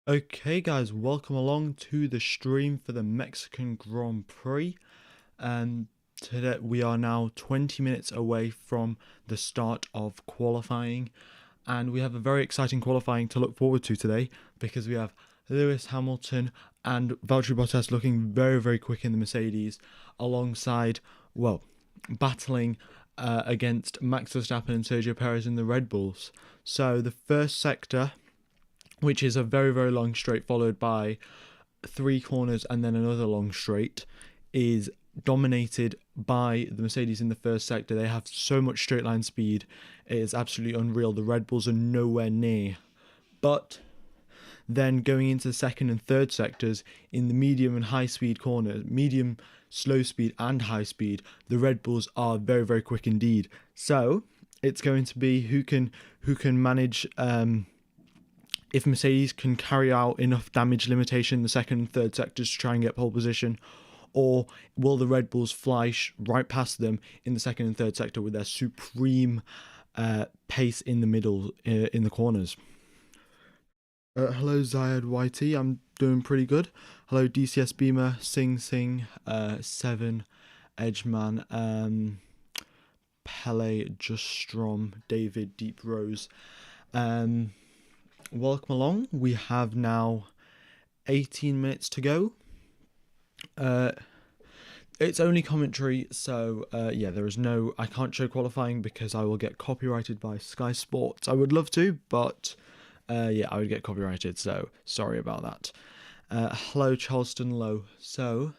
Okay guys, welcome along to the stream for the Mexican Grand Prix, and today we are now 20 minutes away from the start of qualifying, and we have a very exciting qualifying to look forward to today because we have Lewis Hamilton and Valtteri Bottas looking very quick in the Mercedes alongside, well, battling against Max Verstappen and Sergio Perez in the Red Bulls. So the first sector, which is a very long straight followed by 3 corners and then another long straight, is dominated by the Mercedes in the first sector. They have so much straight line speed, it is absolutely unreal. The Red Bulls are nowhere near. But then going into the second and third sectors, in the medium and high speed corners, medium, slow speed and high speed, the Red Bulls are very quick indeed. So it's going to be who can manage, if Mercedes can carry out enough damage limitation in the second and third sectors to try and get pole position, or will the Red Bulls fly right past them in the second and third sector with their supreme pace in the middle, in the corners. Hello Zayed YT, I'm doing pretty good. Hello DCS Beamer, Sing, Seven, Edgeman, Pele, Just Strom, David, Deep Rose. Welcome along. We have now 18 minutes to go. It's only commentary, so yeah, there is no, I can't show qualifying because I will get copyrighted by Sky Sports. I would love to, but yeah, I would get copyrighted, so sorry about that. Hello Charleston Low. So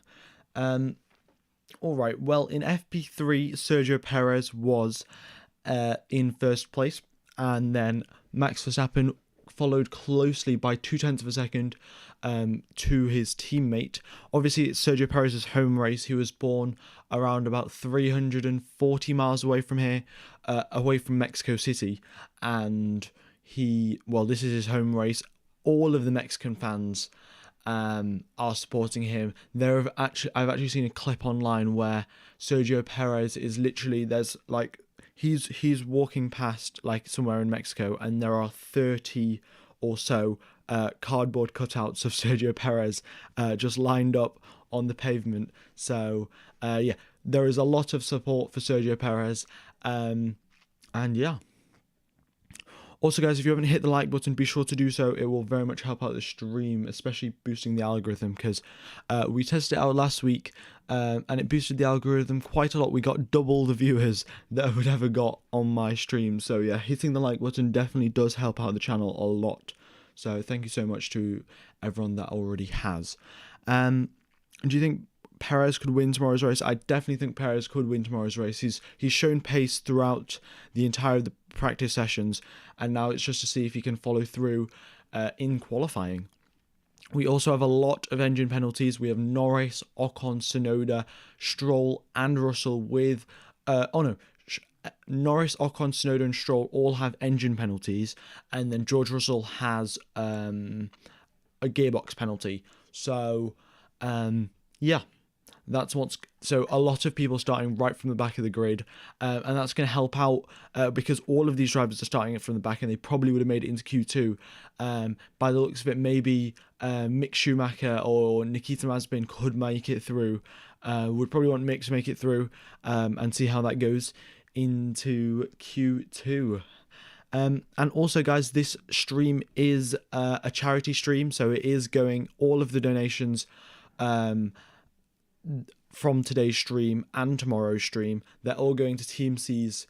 alright, well, in FP3 Sergio Perez was in first place, and then Max Verstappen followed closely by 0.2 of a second to his teammate. Obviously, it's Sergio Perez's home race. He was born around about 340 miles away from here, away from Mexico City, and this is his home race. All of the Mexican fans are supporting him. I've actually seen a clip online where Sergio Perez is literally, there's like, he's walking past like somewhere in Mexico, and there are 30 or so cardboard cutouts of Sergio Perez just lined up on the pavement. So yeah, there is a lot of support for Sergio Perez, and yeah. Also guys, if you haven't hit the like button, be sure to do so. It will very much help out the stream, especially boosting the algorithm, because we tested it out last week and it boosted the algorithm quite a lot. We got double the viewers that I would ever got on my stream. So yeah, hitting the like button definitely does help out the channel a lot. So thank you so much to everyone that already has. Do you think Perez could win tomorrow's race? I definitely think Perez could win tomorrow's race. He's shown pace throughout the entire of the practice sessions, and now it's just to see if he can follow through in qualifying. We also have a lot of engine penalties. We have Norris, Ocon, Tsunoda, Stroll and Russell with Norris, Ocon, Tsunoda and Stroll all have engine penalties, and then George Russell has a gearbox penalty. So yeah, so a lot of people starting right from the back of the grid, and that's going to help out because all of these drivers are starting it from the back, and they probably would have made it into Q2. By the looks of it, maybe Mick Schumacher or Nikita Mazepin could make it through. Would probably want Mick to make it through and see how that goes into Q2. And also guys, this stream is a charity stream, so it is going, all of the donations from today's stream and tomorrow's stream, they're all going to Team C's,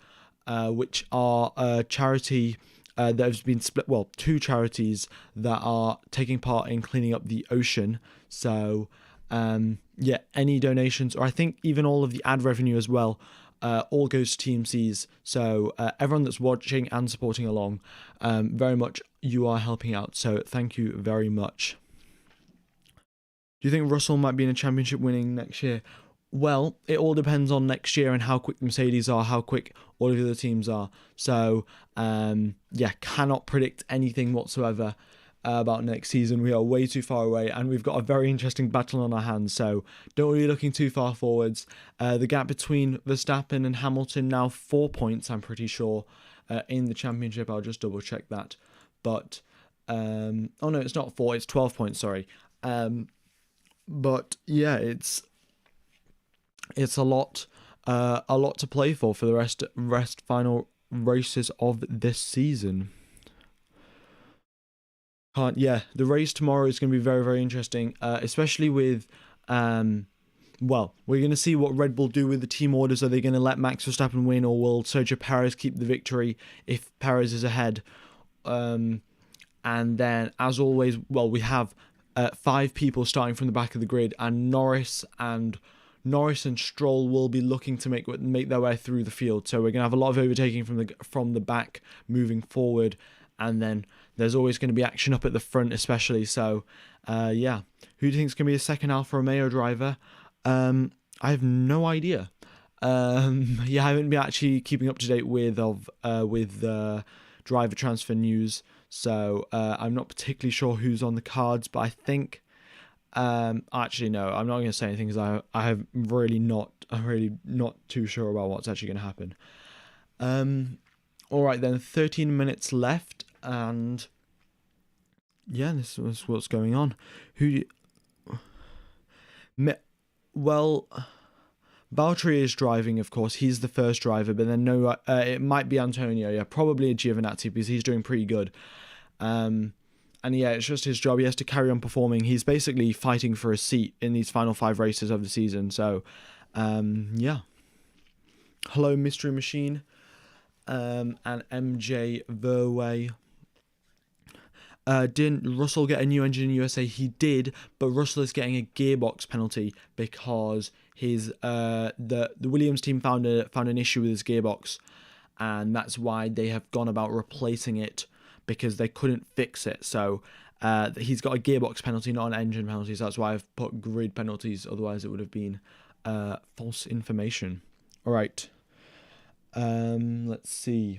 which are a charity that has been split, well, 2 charities that are taking part in cleaning up the ocean. So yeah, any donations, or I think even all of the ad revenue as well, all goes to Team C's. So everyone that's watching and supporting along, very much you are helping out, so thank you very much. Do you think Russell might be in a championship winning next year? Well, it all depends on next year and how quick the Mercedes are, how quick all of the other teams are. So, yeah, cannot predict anything whatsoever about next season. We are way too far away, and we've got a very interesting battle on our hands, so don't be looking too far forwards. The gap between Verstappen and Hamilton now 4 points, I'm pretty sure, in the championship. I'll just double check that. But Oh no, it's not 4, it's 12 points, sorry. But yeah, it's a lot to play for the rest final races of this season. Yeah, the race tomorrow is going to be very, very interesting, especially with well, we're going to see what Red Bull do with the team orders. Are they going to let Max Verstappen win, or will Sergio Perez keep the victory if Perez is ahead? And then, as always, well, we have 5 people starting from the back of the grid, and Norris and Stroll will be looking to make their way through the field. So we're going to have a lot of overtaking from the back moving forward, and then there's always going to be action up at the front, especially. So, yeah, who do you think is going to be a second Alfa Romeo driver? I have no idea. Yeah, I haven't been actually keeping up to date with driver transfer news, so I'm not particularly sure who's on the cards. But I think, actually no, I'm not going to say anything because I'm really not too sure about what's actually going to happen. All right then, 13 minutes left, and yeah, this was what's going on. Well, Valtteri is driving, of course. He's the first driver, but then it might be Antonio. Yeah, probably a Giovinazzi because he's doing pretty good. And yeah, it's just his job. He has to carry on performing. He's basically fighting for a seat in these final 5 races of the season. So, yeah. Hello, Mystery Machine, and MJ Verway. Didn't Russell get a new engine in USA? He did, but Russell is getting a gearbox penalty because his the Williams team found an issue with his gearbox, and that's why they have gone about replacing it because they couldn't fix it. So he's got a gearbox penalty, not an engine penalty. So that's why I've put grid penalties. Otherwise, it would have been false information. All right. Let's see.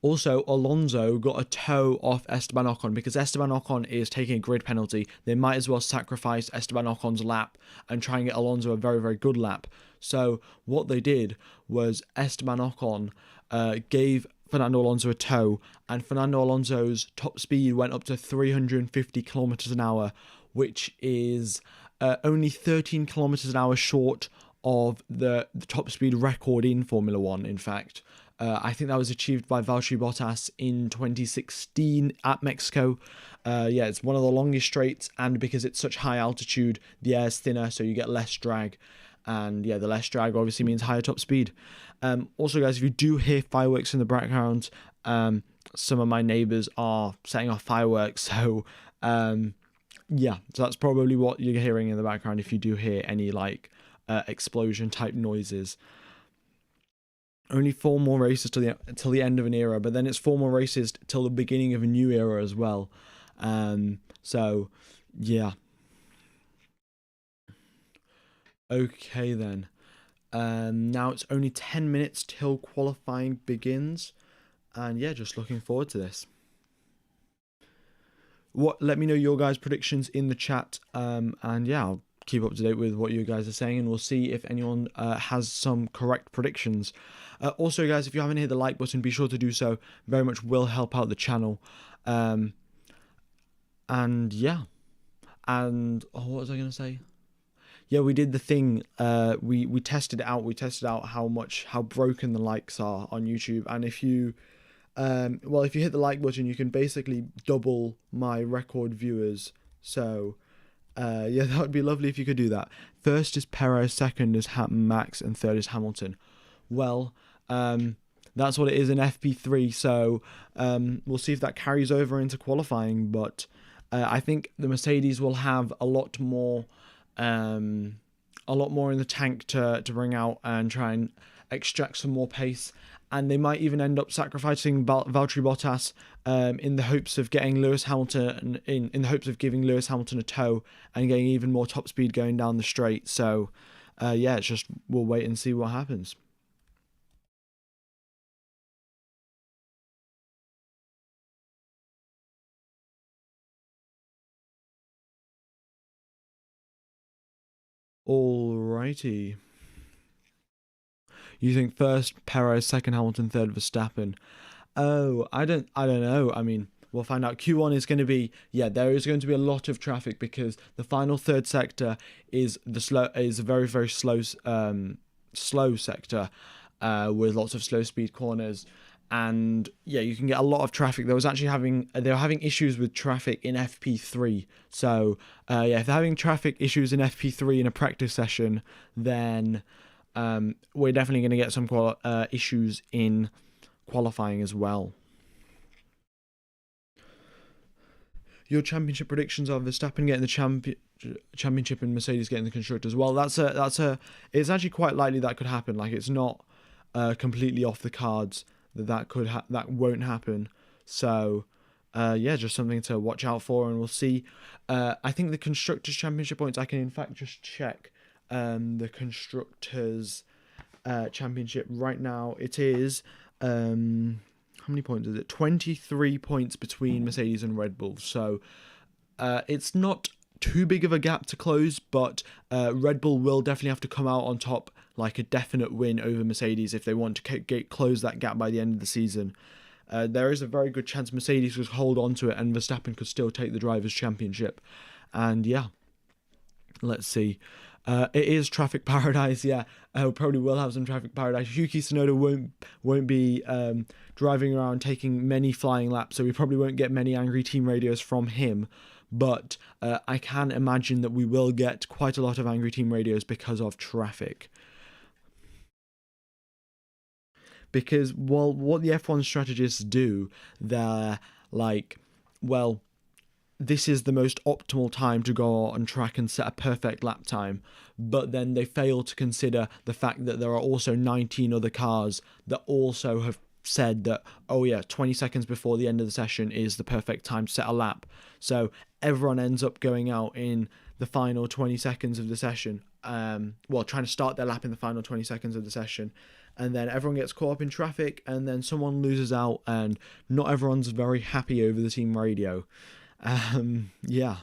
Also, Alonso got a toe off Esteban Ocon because Esteban Ocon is taking a grid penalty. They might as well sacrifice Esteban Ocon's lap and try and get Alonso a very, very good lap. So what they did was Esteban Ocon gave Fernando Alonso a toe, and Fernando Alonso's top speed went up to 350 kilometers an hour, which is only 13 kilometers an hour short of the top speed record in Formula One, in fact. I think that was achieved by Valtteri Bottas in 2016 at Mexico. Yeah, it's one of the longest straights, and because it's such high altitude, the air's thinner, so you get less drag. And yeah, the less drag obviously means higher top speed. Also, guys, if you do hear fireworks in the background, some of my neighbours are setting off fireworks, so yeah, so that's probably what you're hearing in the background if you do hear any explosion type noises. Only 4 more races till the end of an era, but then it's 4 more races till the beginning of a new era as well. So yeah. Okay then. Now it's only 10 minutes till qualifying begins, and yeah, just looking forward to this. Let me know your guys' predictions in the chat, and yeah, I'll keep up to date with what you guys are saying, and we'll see if anyone has some correct predictions. Also, guys, if you haven't hit the like button, be sure to do so. Very much will help out the channel. And yeah, and what was I gonna say? Yeah, we did the thing. We tested it out. We tested out how broken the likes are on YouTube, and if you if you hit the like button, you can basically double my record viewers. So yeah, that would be lovely if you could do that. First is Perez, second is Max, and third is Hamilton. Well, that's what it is in FP3, so we'll see if that carries over into qualifying, but I think the Mercedes will have a lot more in the tank to bring out and try and extract some more pace, and they might even end up sacrificing Valtteri Bottas in the hopes of getting Lewis Hamilton in the hopes of giving Lewis Hamilton a tow and getting even more top speed going down the straight. So yeah, it's just we'll wait and see what happens. Alrighty. You think first Perez, second Hamilton, third Verstappen. Oh, I don't know. I mean, we'll find out. Q1 is going to be, yeah, there is going to be a lot of traffic because the final third sector is a very very slow sector, with lots of slow speed corners, and yeah, you can get a lot of traffic. They were having issues with traffic in FP3. So yeah, if they're having traffic issues in FP3 in a practice session, then we're definitely going to get some issues in qualifying as well. Your championship predictions are Verstappen getting the championship and Mercedes getting the constructors. Well, it's actually quite likely that could happen. Like, it's not completely off the cards that won't happen. So yeah, just something to watch out for, and we'll see. I think the constructors championship points, I can in fact just check the constructors championship right now. It is how many points is it? 23 points between Mercedes and Red Bull. So it's not too big of a gap to close, but Red Bull will definitely have to come out on top, like a definite win over Mercedes, if they want to close that gap by the end of the season. There is a very good chance Mercedes could hold on to it and Verstappen could still take the Drivers' Championship. And yeah, let's see. It is traffic paradise, yeah. Probably will have some traffic paradise. Yuki Tsunoda won't be driving around taking many flying laps, so we probably won't get many angry team radios from him. But I can imagine that we will get quite a lot of angry team radios because of traffic. Because, well, what the F1 strategists do, they're like, well, this is the most optimal time to go on track and set a perfect lap time, but then they fail to consider the fact that there are also 19 other cars that also have said that, oh yeah, 20 seconds before the end of the session is the perfect time to set a lap. So everyone ends up going out in the final 20 seconds of the session, trying to start their lap in the final 20 seconds of the session, and then everyone gets caught up in traffic, and then someone loses out, and not everyone's very happy over the team radio. Yeah.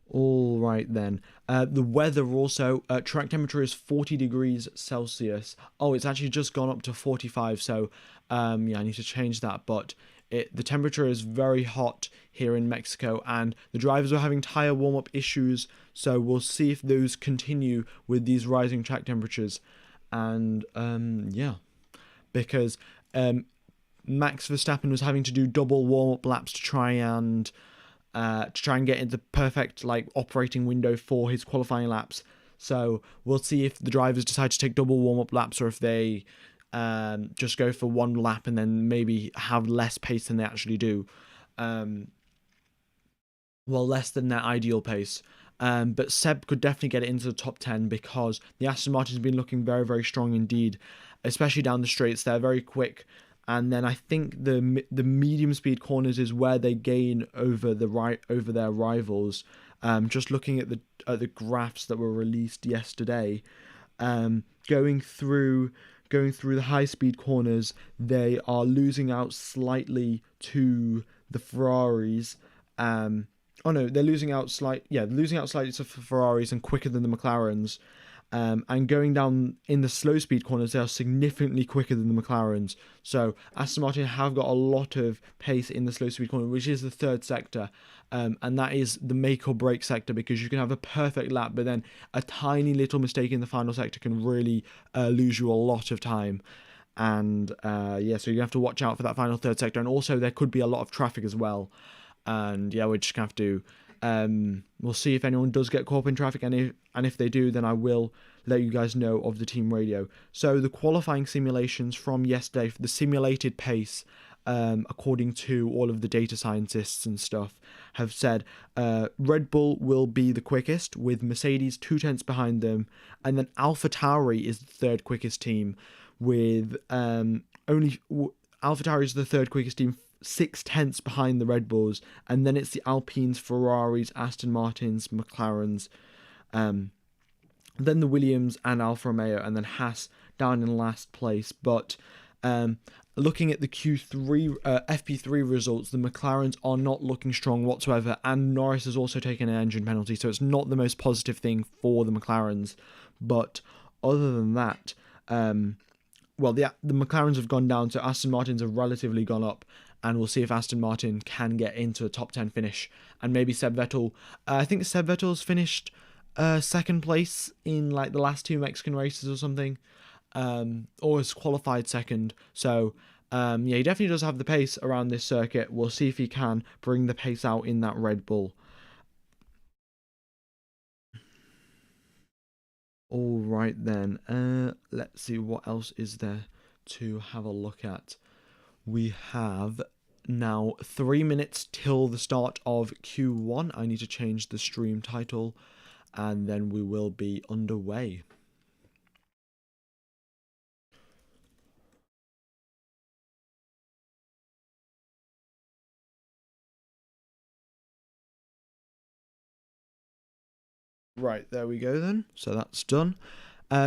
All right then. The weather also, track temperature is 40 degrees Celsius. Oh, it's actually just gone up to 45. So, yeah, I need to change that. But the temperature is very hot here in Mexico, and the drivers are having tire warm-up issues. So we'll see if those continue with these rising track temperatures. And yeah, because Max Verstappen was having to do double warm-up laps to try and get into the perfect operating window for his qualifying laps. So we'll see if the drivers decide to take double warm-up laps, or if they just go for one lap and then maybe have less pace than they actually do. Less than their ideal pace. But Seb could definitely get it into the top 10 because the Aston Martin's been looking very, very strong indeed, especially down the straights. They're very quick. And then I think the medium speed corners is where they gain over their rivals. Just looking at the graphs that were released yesterday, going through the high speed corners, they are losing out slightly to the Ferraris. They're losing out slightly to Ferraris and quicker than the McLarens. And going down in the slow speed corners, they are significantly quicker than the McLarens. So Aston Martin have got a lot of pace in the slow speed corner, which is the third sector. And that is the make or break sector, because you can have a perfect lap, but then a tiny little mistake in the final sector can really lose you a lot of time. And so you're going to have to watch out for that final third sector. And also there could be a lot of traffic as well. And yeah, we're just going to have to... we'll see if anyone does get caught up in traffic, and if they do, then I will let you guys know of the team radio. So the qualifying simulations from yesterday for the simulated pace, according to all of the data scientists and stuff, have said Red Bull will be the quickest, with Mercedes 2/10 behind them, and then AlphaTauri is the third quickest team, with AlphaTauri is the third quickest team, 6/10 behind the Red Bulls, and then it's the Alpines, Ferraris, Aston Martins, McLarens, then the Williams and Alfa Romeo, and then Haas down in last place. But looking at the FP3 results, the McLarens are not looking strong whatsoever, and Norris has also taken an engine penalty, so it's not the most positive thing for the McLarens. But other than that, well, the McLarens have gone down, so Aston Martins have relatively gone up, and we'll see if Aston Martin can get into a top 10 finish, and maybe Seb Vettel. I think Seb Vettel's finished second place in like the last two Mexican races or something, or has qualified second. So yeah, he definitely does have the pace around this circuit. We'll see if he can bring the pace out in that Red Bull. All right then. Let's see what else is there to have a look at. We have now 3 minutes till the start of Q1. I need to change the stream title, and then we will be underway. Right, there we go then. So that's done.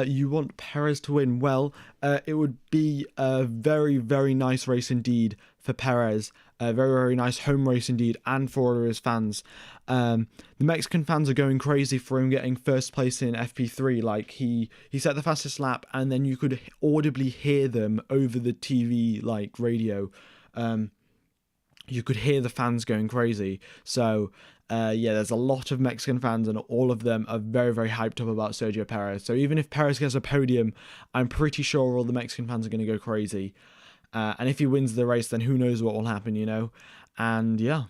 You want Perez to win? Well, it would be a very, very nice race indeed for Perez. A very, very nice home race indeed, and for all of his fans. The Mexican fans are going crazy for him getting first place in FP3. Like, he set the fastest lap, and then you could audibly hear them over the TV, like, radio. You could hear the fans going crazy. So, yeah, there's a lot of Mexican fans, and all of them are very, very hyped up about Sergio Perez. So even if Perez gets a podium, I'm pretty sure all the Mexican fans are going to go crazy. And if he wins the race, then who knows what will happen, you know? And yeah.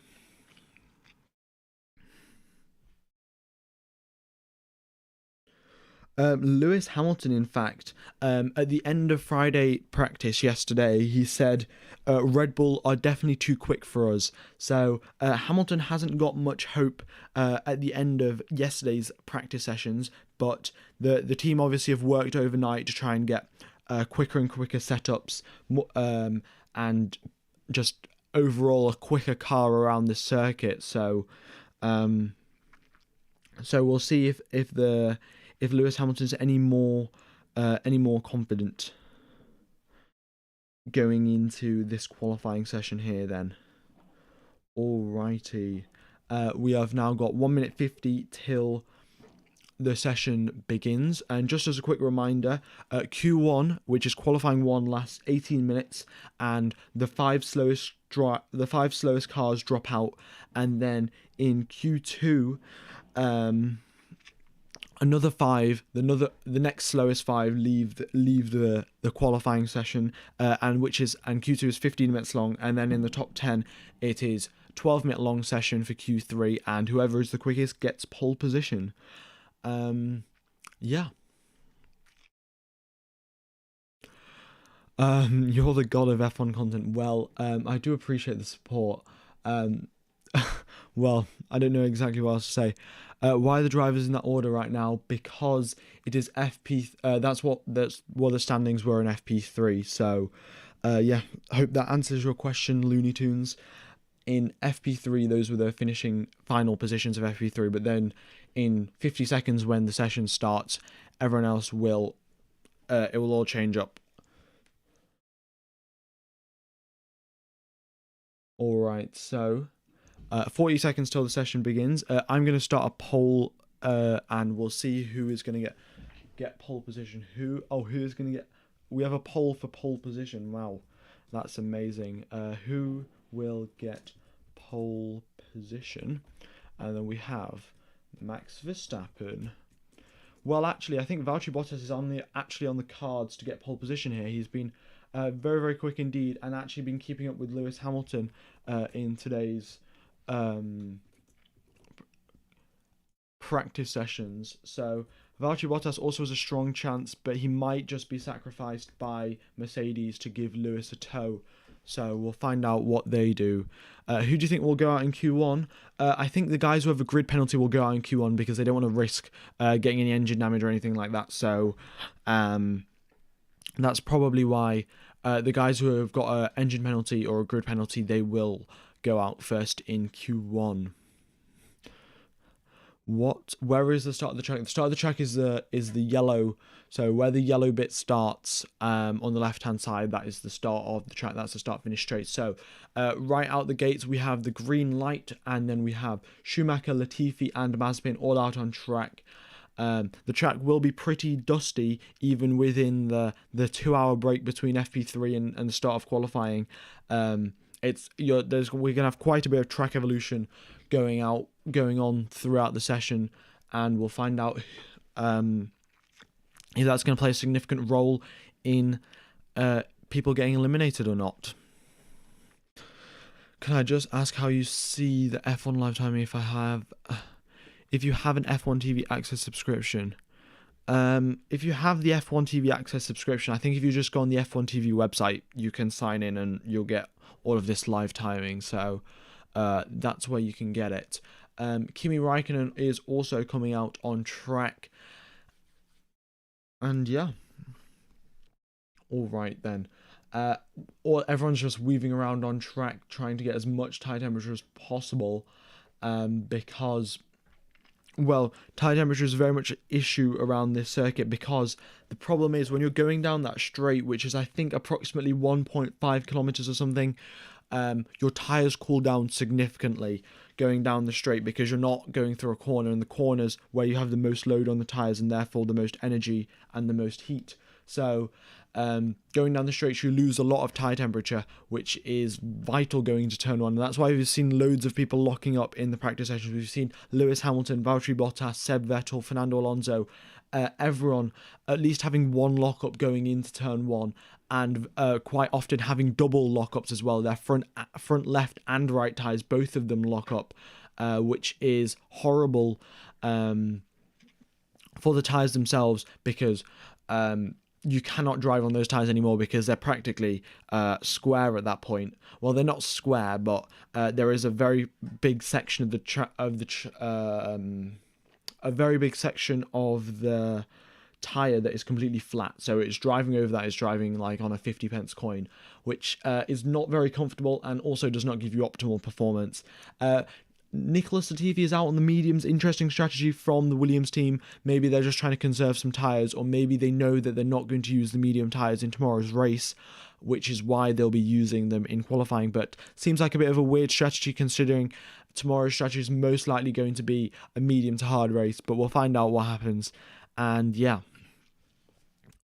Lewis Hamilton, in fact, at the end of Friday practice yesterday, he said Red Bull are definitely too quick for us. So Hamilton hasn't got much hope at the end of yesterday's practice sessions, but the team obviously have worked overnight to try and get quicker and quicker setups, and just overall a quicker car around the circuit. So we'll see if Lewis Hamilton's any more confident going into this qualifying session here then. Alrighty. We have now got 1 minute 50 till the session begins, and just as a quick reminder, Q1, which is qualifying one, lasts 18 minutes, and the five slowest cars drop out, and then in Q2, another five, the next slowest five leave the qualifying session, and Q2 is 15 minutes long, and then in the top 10 it is 12-minute long session for Q3, and whoever is the quickest gets pole position. Yeah. You're the god of F1 content. Well, I do appreciate the support. Well, I don't know exactly what else to say. Why are the drivers in that order right now? Because it is FP. That's what the standings were in FP3. So, yeah, I hope that answers your question, Looney Tunes. In FP3, those were the finishing final positions of FP3. But then, in 50 seconds, when the session starts, everyone else will. It will all change up. All right, so. 40 seconds till the session begins. I'm going to start a poll, and we'll see who is going to get pole position. Who's going to get... We have a poll for pole position. Wow, that's amazing. Who will get pole position? And then we have Max Verstappen. Well, actually, I think Valtteri Bottas is actually on the cards to get pole position here. He's been very, very quick indeed, and actually been keeping up with Lewis Hamilton in today's practice sessions. So Valtteri Bottas also has a strong chance, but he might just be sacrificed by Mercedes to give Lewis a tow. So we'll find out what they do. Who do you think will go out in Q1? I think the guys who have a grid penalty will go out in Q1 because they don't want to risk getting any engine damage or anything like that. So that's probably why the guys who have got an engine penalty or a grid penalty, they will go out first in Q1. Where is the start of the track? The start of the track is the yellow. So where the yellow bit starts on the left hand side, that is the start of the track. That's the start finish straight. So right out the gates we have the green light, and then we have Schumacher, Latifi and Mazepin all out on track. The track will be pretty dusty even within the 2-hour break between FP3 and the start of qualifying. We're gonna have quite a bit of track evolution going on throughout the session, and we'll find out if that's going to play a significant role in people getting eliminated or not. Can I just ask how you see the F1 live timing if you have an F1 TV Access subscription? If you have the F1 TV Access subscription, I think if you just go on the F1 TV website, you can sign in and you'll get all of this live timing. So that's where you can get it. Kimi Räikkönen is also coming out on track. And yeah. All right then. Everyone's just weaving around on track, trying to get as much tire temperature as possible, because, well, tire temperature is very much an issue around this circuit, because the problem is when you're going down that straight, which is I think approximately 1.5 kilometers or something, your tires cool down significantly going down the straight, because you're not going through a corner, and the corners where you have the most load on the tires and therefore the most energy and the most heat. So going down the straight, you lose a lot of tire temperature, which is vital going into turn 1. And that's why we've seen loads of people locking up in the practice sessions. We've seen Lewis Hamilton, Valtteri Bottas, Seb Vettel, Fernando Alonso, everyone at least having one lockup going into turn 1, and quite often having double lockups as well. Their front left and right tires, both of them lock up, which is horrible for the tires themselves, because you cannot drive on those tires anymore, because they're practically square at that point. Well, they're not square, but there is a very big section of a very big section of the tire that is completely flat. So it's driving over that is driving like on a 50p coin, which is not very comfortable and also does not give you optimal performance. Nicholas Latifi is out on the mediums. Interesting strategy from the Williams team. Maybe they're just trying to conserve some tyres, or maybe they know that they're not going to use the medium tyres in tomorrow's race, which is why they'll be using them in qualifying. But seems like a bit of a weird strategy, considering tomorrow's strategy is most likely going to be a medium to hard race, but we'll find out what happens. And yeah.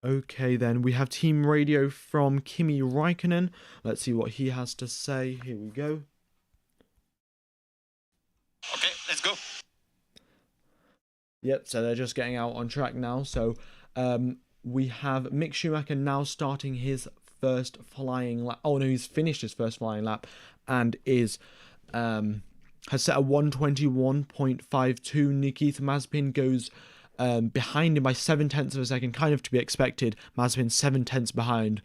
Okay, then we have team radio from Kimi Räikkönen. Let's see what he has to say. Here we go. Okay, let's go. Yep, so they're just getting out on track now. So we have Mick Schumacher now starting his first flying lap. Oh no, he's finished his first flying lap and is has set a 1:21.52. Nikita Mazepin goes behind him by 0.7 of a second, kind of to be expected. Mazepin 0.7 behind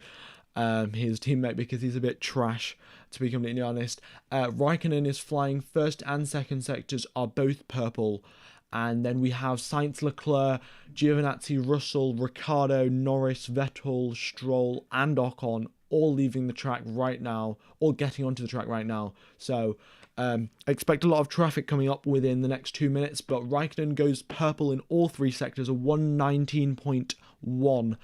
his teammate because he's a bit trash, to be completely honest. Raikkonen is flying. First and second sectors are both purple. And then we have Sainz, Leclerc, Giovinazzi, Russell, Ricciardo, Norris, Vettel, Stroll, and Ocon all leaving the track right now, or getting onto the track right now. So expect a lot of traffic coming up within the next 2 minutes, but Raikkonen goes purple in all three sectors, a 1:19.1,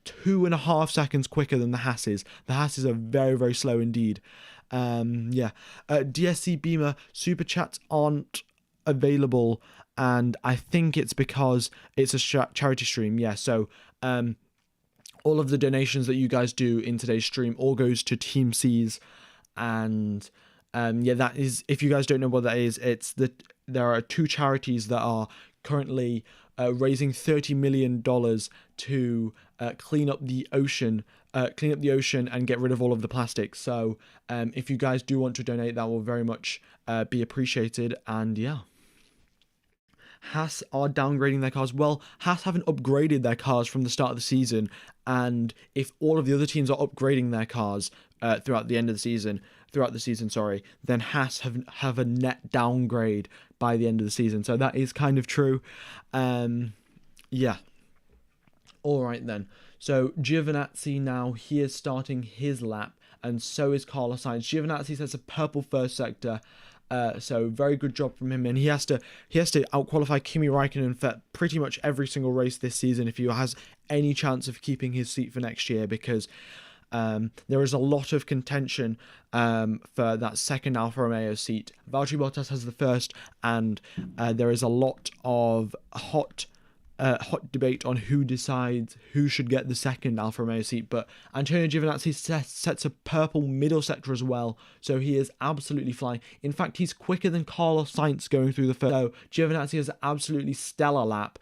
2.5 seconds quicker than the Hasses. The Hasses are very, very slow indeed. DSC Beamer Super Chats aren't available, and I think it's because it's a charity stream. Yeah, so all of the donations that you guys do in today's stream all goes to Team C's, and that is, if you guys don't know what that is, it's that there are two charities that are currently raising $30 million to clean up the ocean and get rid of all of the plastic. So if you guys do want to donate, that will very much be appreciated. And yeah, Haas are downgrading their cars. Well, Haas haven't upgraded their cars from the start of the season, and if all of the other teams are upgrading their cars throughout the season, then Haas have a net downgrade by the end of the season. So that is kind of true. Yeah. All right then. So Giovinazzi now, he is starting his lap, and so is Carlos Sainz. Giovinazzi says a purple first sector. So very good job from him, and he has to outqualify Kimi Räikkönen for pretty much every single race this season if he has any chance of keeping his seat for next year, because there is a lot of contention for that second Alfa Romeo seat. Valtteri Bottas has the first, and there is a lot of hot hot debate on who decides who should get the second Alfa Romeo seat, but Antonio Giovinazzi sets a purple middle sector as well, so he is absolutely flying. In fact, he's quicker than Carlos Sainz going through the first. So Giovinazzi has an absolutely stellar lap,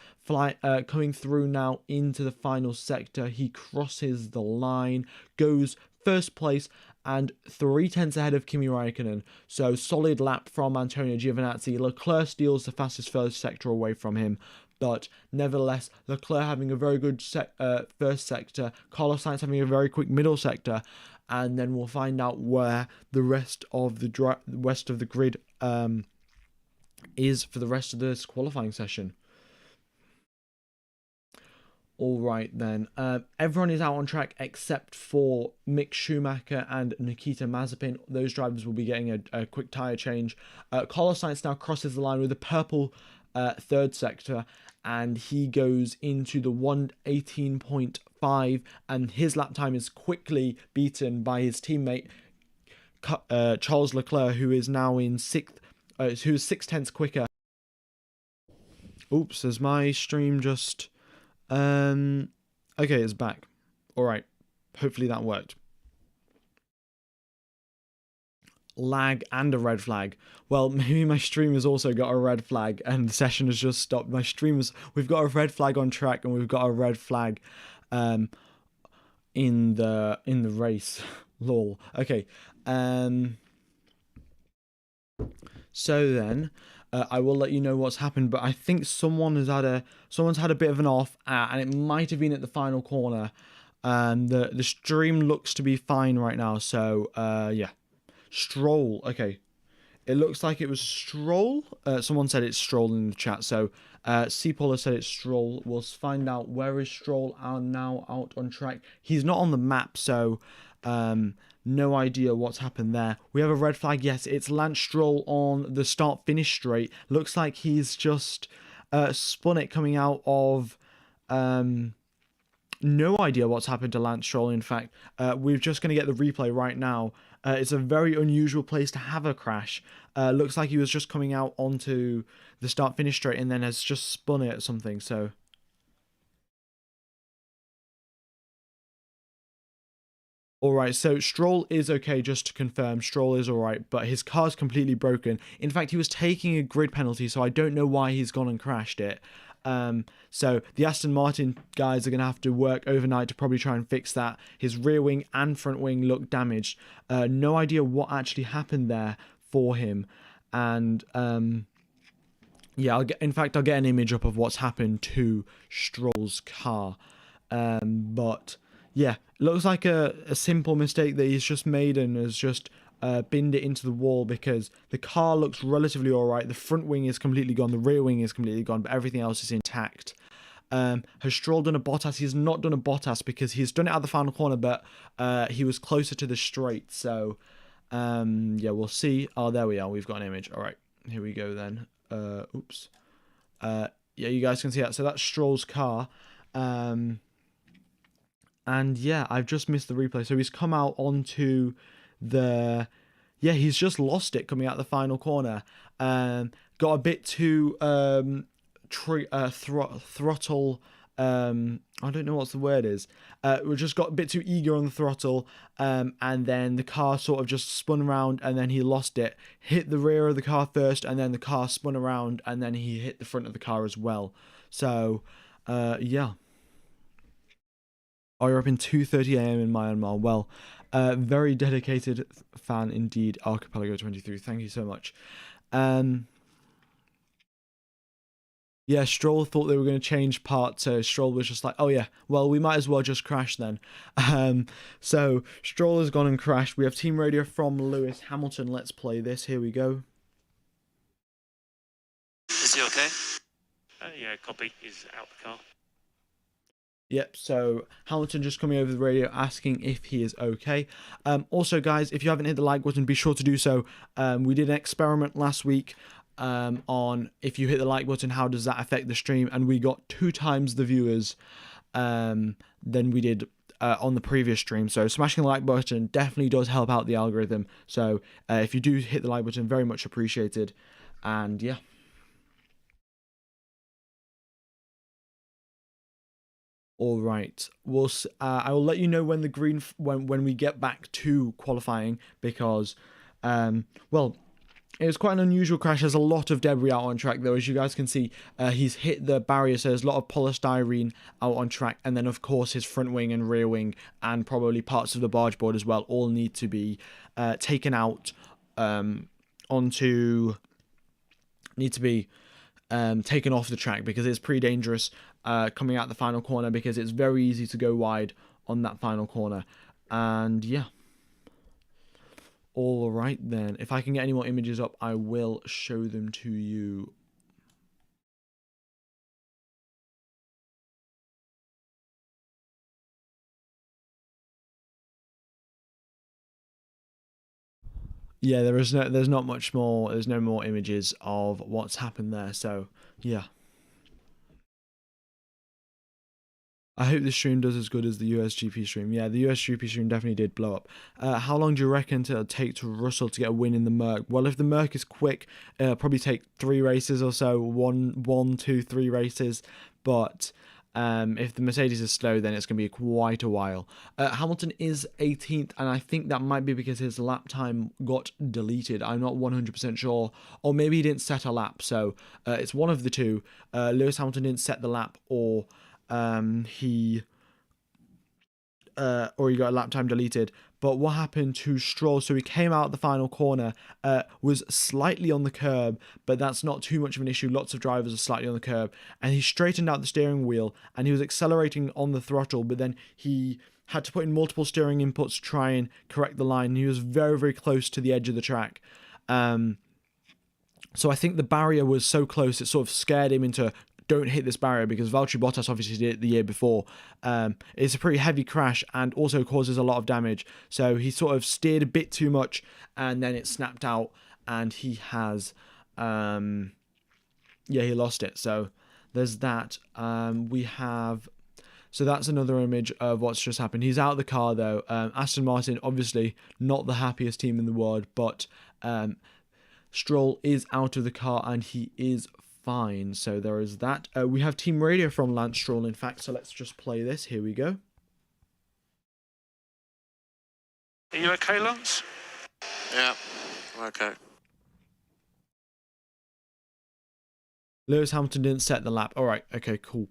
coming through now into the final sector. He crosses the line, goes first place, and 3/10 ahead of Kimi Räikkönen. So solid lap from Antonio Giovinazzi. Leclerc steals the fastest first sector away from him, but nevertheless, Leclerc having a very good first sector, Carlos Sainz having a very quick middle sector, and then we'll find out where the rest of the grid is for the rest of this qualifying session. All right then, everyone is out on track except for Mick Schumacher and Nikita Mazepin. Those drivers will be getting a quick tyre change. Carlos Sainz now crosses the line with a purple third sector, and he goes into the 1:18.5, and his lap time is quickly beaten by his teammate Charles Leclerc, who is now in sixth, who is 6/10 quicker. Oops, has my stream just... okay, it's back. All right, hopefully that worked. Lag and a red flag. Well, maybe my stream has also got a red flag and the session has just stopped. My stream is... We've got a red flag on track and we've got a red flag in the race. Lol. Okay. So then, I will let you know what's happened, but I think someone's had a bit of an off, and it might have been at the final corner. The stream looks to be fine right now, so yeah. Stroll, okay. It looks like it was Stroll. Someone said it's Stroll in the chat, so C-Paul has said it's Stroll. We'll find out where is Stroll now out on track. He's not on the map, so no idea what's happened there. We have a red flag. Yes, it's Lance Stroll on the start-finish straight. Looks like he's just spun it coming out of... no idea what's happened to Lance Stroll, in fact. We're just going to get the replay right now. It's a very unusual place to have a crash. Looks like he was just coming out onto the start-finish straight and then has just spun it at something, so... Alright, so Stroll is okay, just to confirm. Stroll is alright, but his car's completely broken. In fact, he was taking a grid penalty, so I don't know why he's gone and crashed it. So the Aston Martin guys are going to have to work overnight to probably try and fix that. His rear wing and front wing look damaged. No idea what actually happened there for him. And yeah, I'll get an image up of what's happened to Stroll's car. But yeah, it looks like a simple mistake that he's just made and has just binned it into the wall, because the car looks relatively alright. The front wing is completely gone, the rear wing is completely gone, but everything else is intact. Has Stroll done a Bottas? He's not done a Bottas because he's done it at the final corner, but he was closer to the straight. So yeah, we'll see. Oh, there we are. We've got an image. Alright, here we go then. Oops. Yeah, you guys can see that. So that's Stroll's car. And yeah, I've just missed the replay. So he's come out onto the... Yeah, he's just lost it coming out the final corner. Got a bit too throttle... I don't know what the word is. We just got a bit too eager on the throttle, and then the car sort of just spun around, and then he lost it. Hit the rear of the car first, and then the car spun around, and then he hit the front of the car as well. So, yeah. Oh, you're up in 2:30 AM in Myanmar. Well, very dedicated fan indeed, Archipelago 23. Thank you so much. Yeah, Stroll thought they were going to change parts, so Stroll was just like, oh yeah, well, we might as well just crash then. So Stroll has gone and crashed. We have team radio from Lewis Hamilton. Let's play this. Here we go. Is he okay? Yeah, copy. He's out the car. Yep, so Hamilton just coming over the radio asking if he is okay. Also, guys, if you haven't hit the like button, be sure to do so. We did an experiment last week on if you hit the like button, how does that affect the stream? And we got 2 times the viewers than we did on the previous stream. So smashing the like button definitely does help out the algorithm. So if you do hit the like button, very much appreciated. And yeah. All right. I will let you know when the when we get back to qualifying because, well, it was quite an unusual crash. There's a lot of debris out on track, though. As you guys can see, he's hit the barrier, so there's a lot of polystyrene out on track. And then, of course, his front wing and rear wing and probably parts of the barge board as well all need to be taken out need to be taken off the track because it's pretty dangerous coming out the final corner because it's very easy to go wide on that final corner. And yeah. All right then. If I can get any more images up, I will show them to you. Yeah, there's not much more. There's no more images of what's happened there. So yeah. I hope the stream does as good as the USGP stream. Yeah, the USGP stream definitely did blow up. How long do you reckon it'll take to Russell to get a win in the Merc? Well, if the Merc is quick, it'll probably take 3 races or so. One, 2, 3 races. But if the Mercedes is slow, then it's going to be quite a while. Hamilton is 18th, and I think that might be because his lap time got deleted. I'm not 100% sure. Or maybe he didn't set a lap. So it's one of the two. Lewis Hamilton didn't set the lap, or he got a lap time deleted. But what happened to Stroll? So he came out the final corner, was slightly on the curb, but that's not too much of an issue. Lots of drivers are slightly on the curb, and he straightened out the steering wheel, and he was accelerating on the throttle, but then he had to put in multiple steering inputs to try and correct the line. He was very, very close to the edge of the track. So I think the barrier was so close, it sort of scared him into don't hit this barrier, because Valtteri Bottas obviously did it the year before. It's a pretty heavy crash and also causes a lot of damage. So he sort of steered a bit too much and then it snapped out and he has, he lost it. So there's that. So that's another image of what's just happened. He's out of the car though. Aston Martin, obviously not the happiest team in the world, but Stroll is out of the car and he is fine. So there is that. We have team radio from Lance Stroll, in fact, so let's just play this. Here we go. Are you okay, Lance? Yeah, okay. Lewis Hamilton didn't set the lap. All right, okay, cool.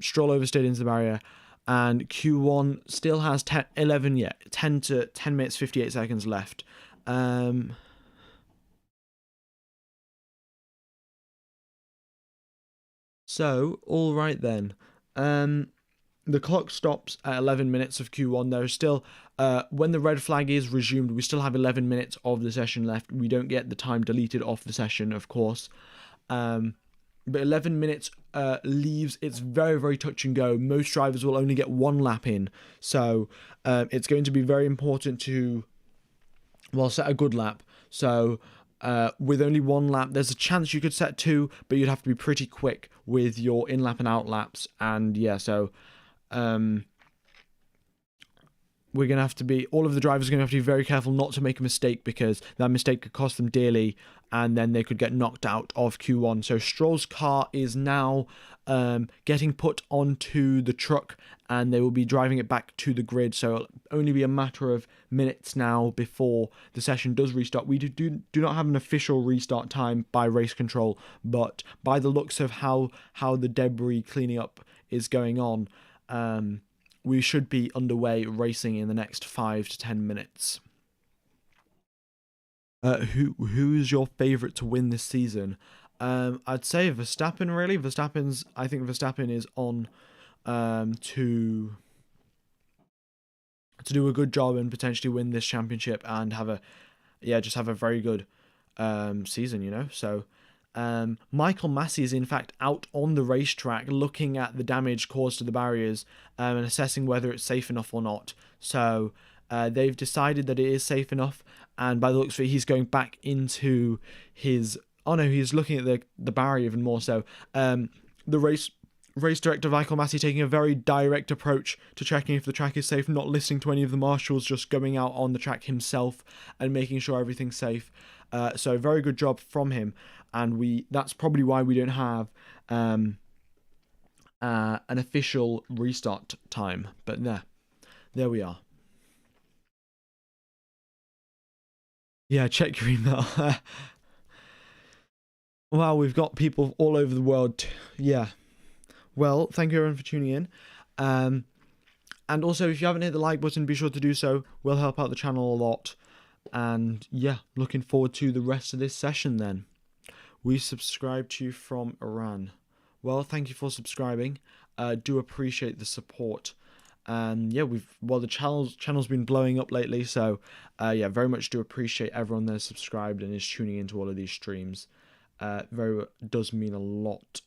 Stroll overstayed into the barrier, and Q1 still has 10 minutes 58 seconds left. So, all right then. The clock stops at 11 minutes of Q1. There's still, when the red flag is resumed, we still have 11 minutes of the session left. We don't get the time deleted off the session, of course. But 11 minutes leaves, it's very, very touch and go. Most drivers will only get 1 lap in. So, it's going to be very important to, set a good lap. So, with only 1 lap, there's a chance you could set 2, but you'd have to be pretty quick with your in-lap and out-laps. And yeah, so we're going to have to be, all of the drivers are going to have to be very careful not to make a mistake, because that mistake could cost them dearly, and then they could get knocked out of Q1. So Stroll's car is now getting put onto the truck, and they will be driving it back to the grid. So it'll only be a matter of minutes now before the session does restart. We do not have an official restart time by race control, but by the looks of how the debris cleaning up is going on, we should be underway racing in the next 5 to 10 minutes. Who's your favourite to win this season? I'd say Verstappen, really. I think Verstappen is on to do a good job and potentially win this championship and have a very good season, you know. So Michael Massey is in fact out on the racetrack looking at the damage caused to the barriers and assessing whether it's safe enough or not. So they've decided that it is safe enough, and by the looks of it, he's going back into his... Oh no, he's looking at the barrier even more. So the race director Michael Massey taking a very direct approach to checking if the track is safe, not listening to any of the marshals, just going out on the track himself and making sure everything's safe. So very good job from him, and that's probably why we don't have an official restart time. But there we are. Yeah, check your email. Wow, we've got people all over the world. Yeah. Well, thank you everyone for tuning in. And also, if you haven't hit the like button, be sure to do so. Will help out the channel a lot. And yeah, looking forward to the rest of this session then. We subscribe to you from Iran. Well, thank you for subscribing. Do appreciate the support. And yeah, the channel's been blowing up lately, so yeah, very much do appreciate everyone that's subscribed and is tuning into all of these streams. Does mean a lot.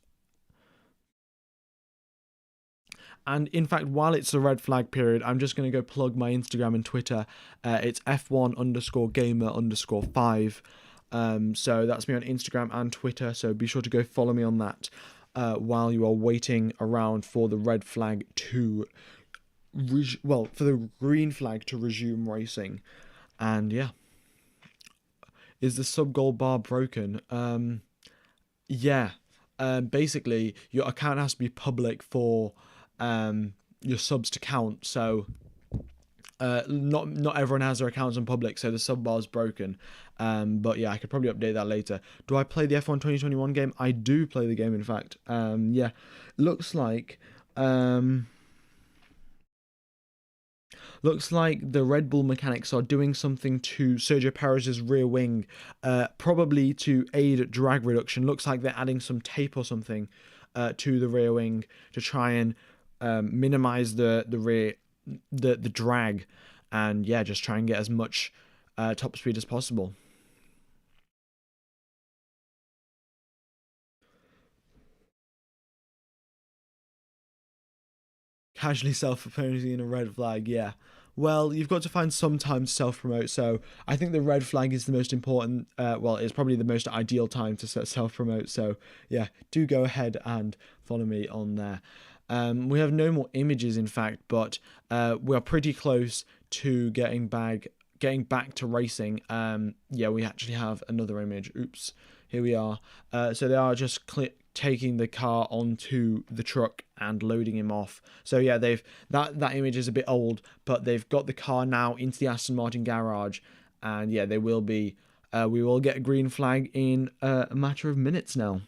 And in fact, while it's the red flag period, I'm just going to go plug my Instagram and Twitter. It's F1_gamer_5. So that's me on Instagram and Twitter. So be sure to go follow me on that while you are waiting around for the red flag to, for the green flag to resume racing. And yeah, is the sub goal bar broken? Yeah. Basically, your account has to be public for your subs to count, so not everyone has their accounts on public, so the sub bar is broken. But yeah, I could probably update that later. Do I play the F1 2021 game? I do play the game, in fact. Yeah, looks like the Red Bull mechanics are doing something to Sergio Perez's rear wing, probably to aid drag reduction. Looks like they're adding some tape or something to the rear wing to try and minimize the drag, and yeah, just try and get as much top speed as possible. Casually self-promoting a red flag, yeah. Well, you've got to find some time to self-promote, so I think the red flag is the most important, it's probably the most ideal time to self-promote, so yeah, do go ahead and follow me on there. We have no more images, in fact, but we are pretty close to getting back to racing. Yeah, we actually have another image. Oops, here we are. So they are just taking the car onto the truck and loading him off. So yeah, that image is a bit old, but they've got the car now into the Aston Martin garage, and yeah, they will be. We will get a green flag in a matter of minutes now.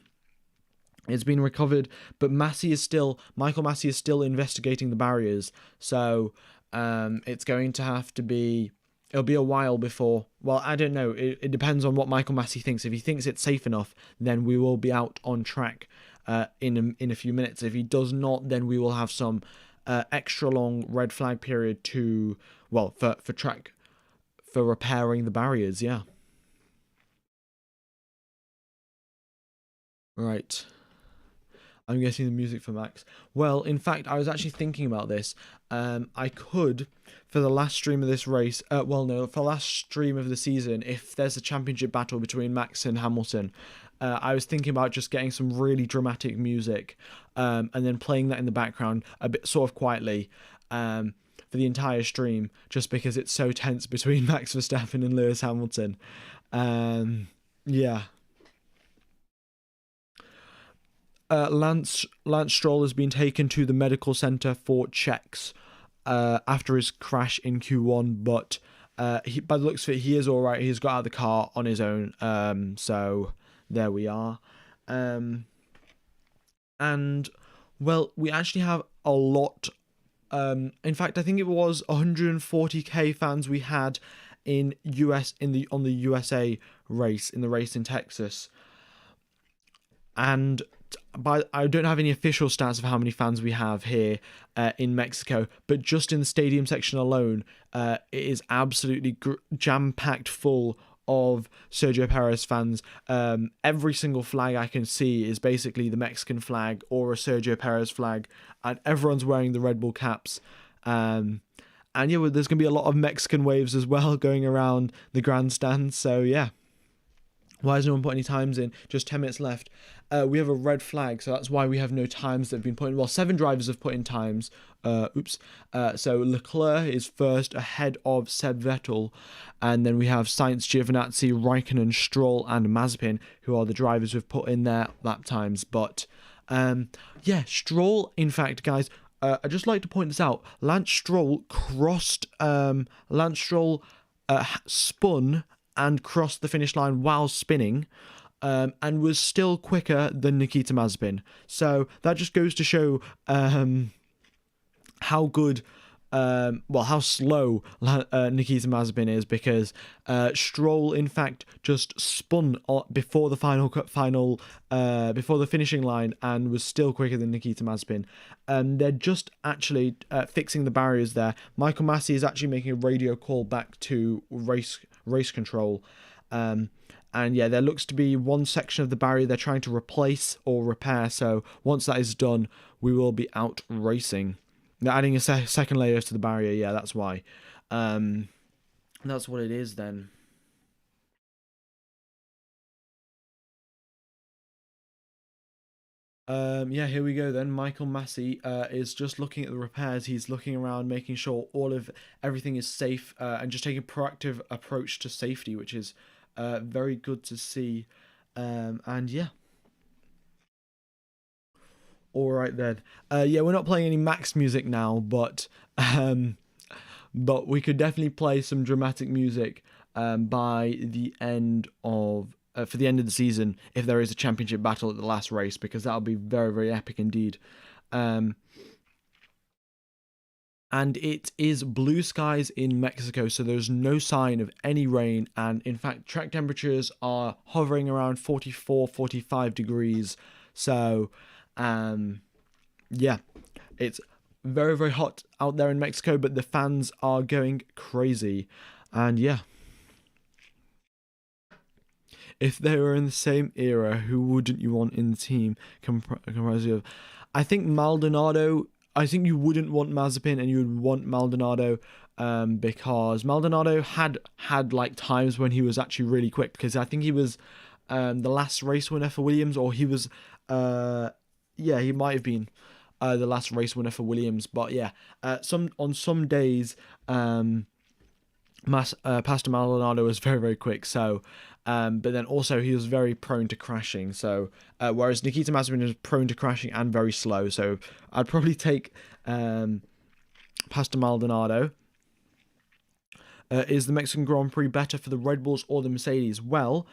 It's been recovered, but Michael Massey is still investigating the barriers. So it's going to have to be. It'll be a while before. Well, I don't know. It depends on what Michael Massey thinks. If he thinks it's safe enough, then we will be out on track in a few minutes. If he does not, then we will have some extra long red flag period for repairing the barriers. Yeah. Right. I'm getting the music for Max. Well, in fact, I was actually thinking about this. I could, for the last stream of this race, for the last stream of the season, if there's a championship battle between Max and Hamilton, I was thinking about just getting some really dramatic music and then playing that in the background a bit sort of quietly for the entire stream, just because it's so tense between Max Verstappen and Lewis Hamilton. Yeah. Lance Stroll has been taken to the medical centre for checks after his crash in Q1, but by the looks of it, he is all right. He's got out of the car on his own, so there we are. And well, we actually have a lot. In fact, I think it was 140k fans we had on the USA race, in the race in Texas, and I don't have any official stats of how many fans we have here in Mexico, but just in the stadium section alone, it is absolutely jam-packed full of Sergio Perez fans. Every single flag I can see is basically the Mexican flag or a Sergio Perez flag, and everyone's wearing the Red Bull caps. And yeah, well, there's going to be a lot of Mexican waves as well going around the grandstand, so yeah. Why has no one put any times in? Just 10 minutes left. We have a red flag, so that's why we have no times that have been put in. Well, 7 drivers have put in times. So Leclerc is first ahead of Seb Vettel. And then we have Sainz, Giovinazzi, Raikkonen, Stroll, and Mazepin, who are the drivers who have put in their lap times. But Yeah, Stroll, in fact, guys, I'd just like to point this out. Lance Stroll spun and crossed the finish line while spinning, and was still quicker than Nikita Mazepin. So that just goes to show how good, how slow Nikita Mazepin is, because Stroll, in fact, just spun before the before the finishing line and was still quicker than Nikita Mazepin. They're just actually fixing the barriers there. Michael Massey is actually making a radio call back to race control. And yeah, there looks to be one section of the barrier they're trying to replace or repair. So once that is done, we will be out racing. They're adding a second layer to the barrier. Yeah, that's why. That's what it is then. Yeah, here we go then. Michael Massey is just looking at the repairs. He's looking around, making sure everything is safe, and just taking a proactive approach to safety, which is very good to see. And yeah. All right then. Yeah, we're not playing any Max music now, but we could definitely play some dramatic music by the end of for the end of the season, if there is a championship battle at the last race, because that'll be very, very epic indeed. And it is blue skies in Mexico, so there's no sign of any rain, and in fact track temperatures are hovering around 44, 45 degrees. So yeah, it's very, very hot out there in Mexico, but the fans are going crazy. And yeah, if they were in the same era, who wouldn't you want in the team comprised of? I think Maldonado. I think you wouldn't want Mazepin, and you would want Maldonado, because Maldonado had like times when he was actually really quick, because I think he was the last race winner for Williams, or he was yeah, he might have been the last race winner for Williams. But yeah, on some days, Pastor Maldonado was very, very quick. So, but then also he was very prone to crashing. So, whereas Nikita Mazepin is prone to crashing and very slow. So, I'd probably take Pastor Maldonado. Is the Mexican Grand Prix better for the Red Bulls or the Mercedes? Well,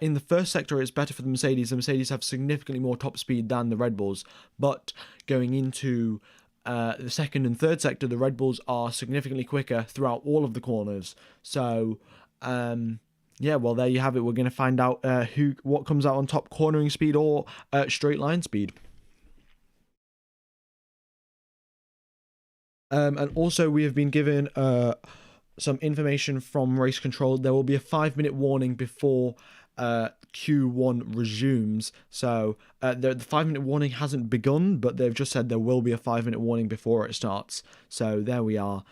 in the first sector, it's better for the Mercedes. The Mercedes have significantly more top speed than the Red Bulls. But going into the second and third sector, the Red Bulls are significantly quicker throughout all of the corners. So, yeah, well, there you have it. We're going to find out what comes out on top, cornering speed or straight line speed. And also, we have been given some information from race control. There will be a 5-minute warning before Q1 resumes. So the 5-minute warning hasn't begun, but they've just said there will be a 5-minute warning before it starts. So there we are.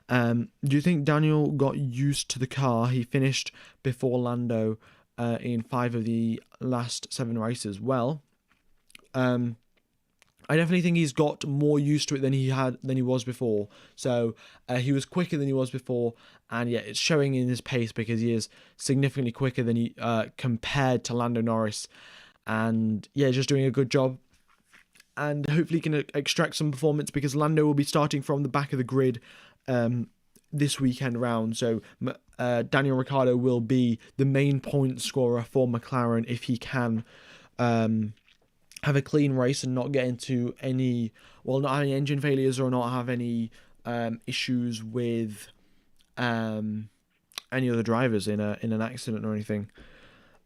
Do you think Daniel got used to the car? He finished before Lando in 5 of the last 7 races. Well, I definitely think he's got more used to it than he was before. So he was quicker than he was before, and yeah, it's showing in his pace, because he is significantly quicker than he compared to Lando Norris, and yeah, just doing a good job. And hopefully can extract some performance, because Lando will be starting from the back of the grid this weekend round. So Daniel Ricciardo will be the main point scorer for McLaren if he can have a clean race and not get into not have any engine failures, or not have any issues with any other drivers in an accident or anything.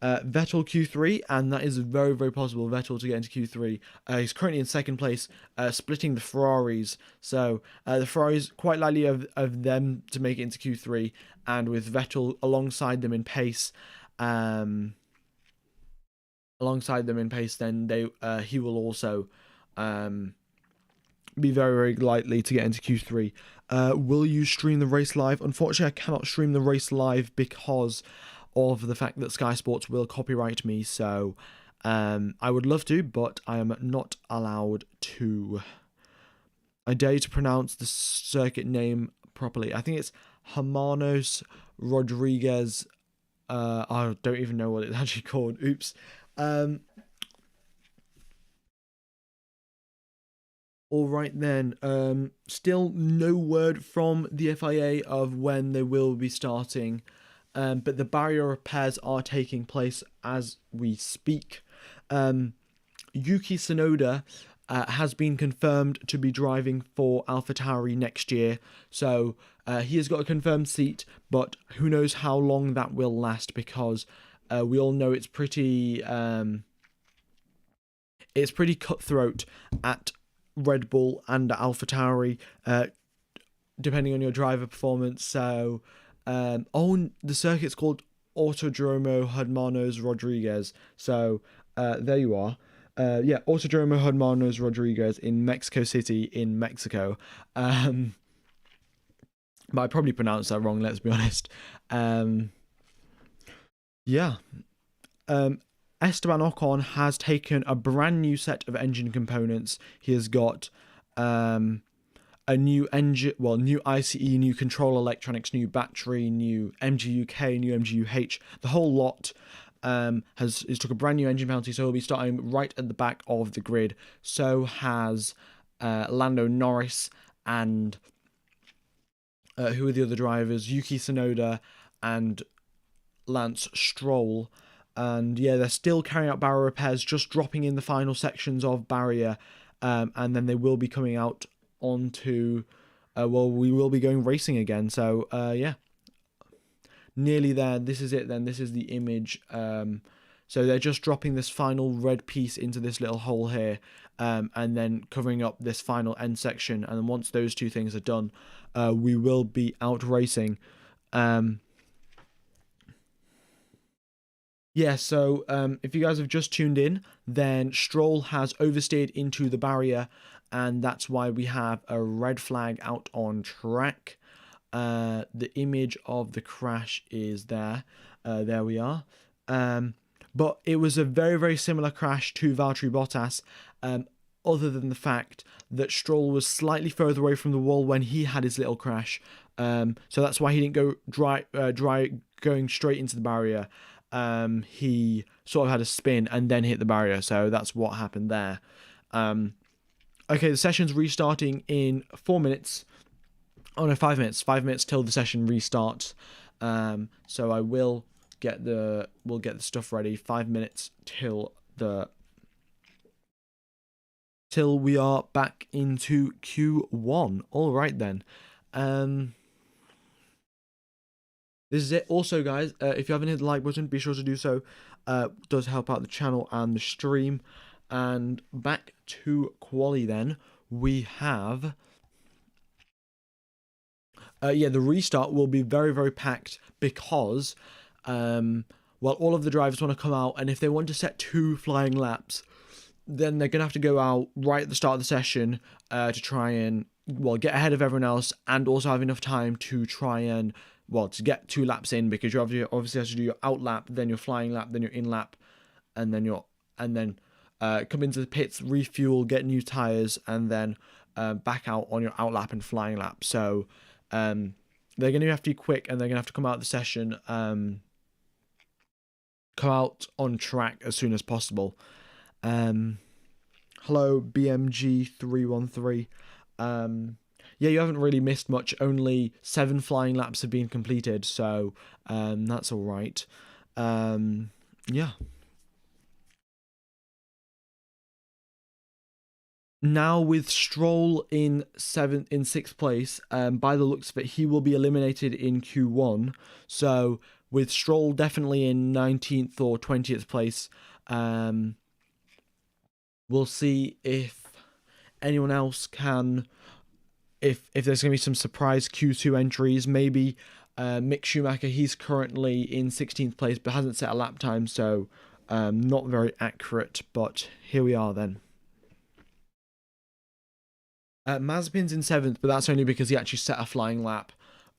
Vettel Q3, and that is very, very possible Vettel to get into Q3. He's currently in second place, splitting the Ferraris. So the Ferraris, quite likely of them to make it into Q3, and with Vettel alongside them in pace, then he will also be very, very likely to get into Q3. Will you stream the race live? Unfortunately, I cannot stream the race live because of the fact that Sky Sports will copyright me. So I would love to, but I am not allowed to. I dare you to pronounce the circuit name properly. I think it's Hermanos Rodriguez. I don't even know what it's actually called. Oops. All right then. Still no word from the FIA of when they will be starting, but the barrier repairs are taking place as we speak. Yuki Tsunoda has been confirmed to be driving for AlphaTauri next year, so he has got a confirmed seat, but who knows how long that will last, because we all know it's pretty cutthroat at Red Bull and AlphaTauri, depending on your driver performance. So, the circuit's called Autodromo Hermanos Rodriguez. So, there you are. Autodromo Hermanos Rodriguez in Mexico City in Mexico. But I probably pronounced that wrong, let's be honest. Esteban Ocon has taken a brand new set of engine components. He has got a new engine, new ICE, new control electronics, new battery, new MGUK, new MGUH, the whole lot. Has took a brand new engine penalty, so he'll be starting right at the back of the grid. So has Lando Norris and who are the other drivers? Yuki Tsunoda and Lance Stroll. And yeah, they're still carrying out barrier repairs, just dropping in the final sections of barrier, and then they will be coming out onto, we will be going racing again. So yeah, nearly there. This is it then. This is the image. So they're just dropping this final red piece into this little hole here, and then covering up this final end section. And then once those two things are done, we will be out racing. Yeah, so if you guys have just tuned in, then Stroll has oversteered into the barrier, and that's why we have a red flag out on track. The image of the crash is there. There we are. But it was a very, very similar crash to Valtteri Bottas, other than the fact that Stroll was slightly further away from the wall when he had his little crash. So that's why he didn't go going straight into the barrier. He sort of had a spin and then hit the barrier, so that's what happened there. Okay, the session's restarting in 4 minutes. Oh no, 5 minutes. 5 minutes till the session restarts. So I will get the stuff ready. 5 minutes till we are back into Q1. All right then. This is it. Also, guys, if you haven't hit the like button, be sure to do so. It does help out the channel and the stream. And back to QUALI then. We have... the restart will be very, very packed because, all of the drivers want to come out. And if they want to set 2 flying laps, then they're going to have to go out right at the start of the session to try and, get ahead of everyone else. And also have enough time to try and... to get 2 laps in, because you obviously have to do your out lap, then your flying lap, then your in lap, and then come into the pits, refuel, get new tires, and then back out on your out lap and flying lap. So they're going to have to be quick, and they're going to have to come out of the session, come out on track as soon as possible. Hello, BMG313. Yeah, you haven't really missed much. Only 7 flying laps have been completed, so that's all right. Yeah. Now with Stroll in 6th place, by the looks of it, he will be eliminated in Q1. So with Stroll definitely in 19th or 20th place, we'll see if anyone else can... If there's going to be some surprise Q2 entries, maybe Mick Schumacher, he's currently in 16th place, but hasn't set a lap time, so not very accurate, but here we are then. Mazepin's in 7th, but that's only because he actually set a flying lap.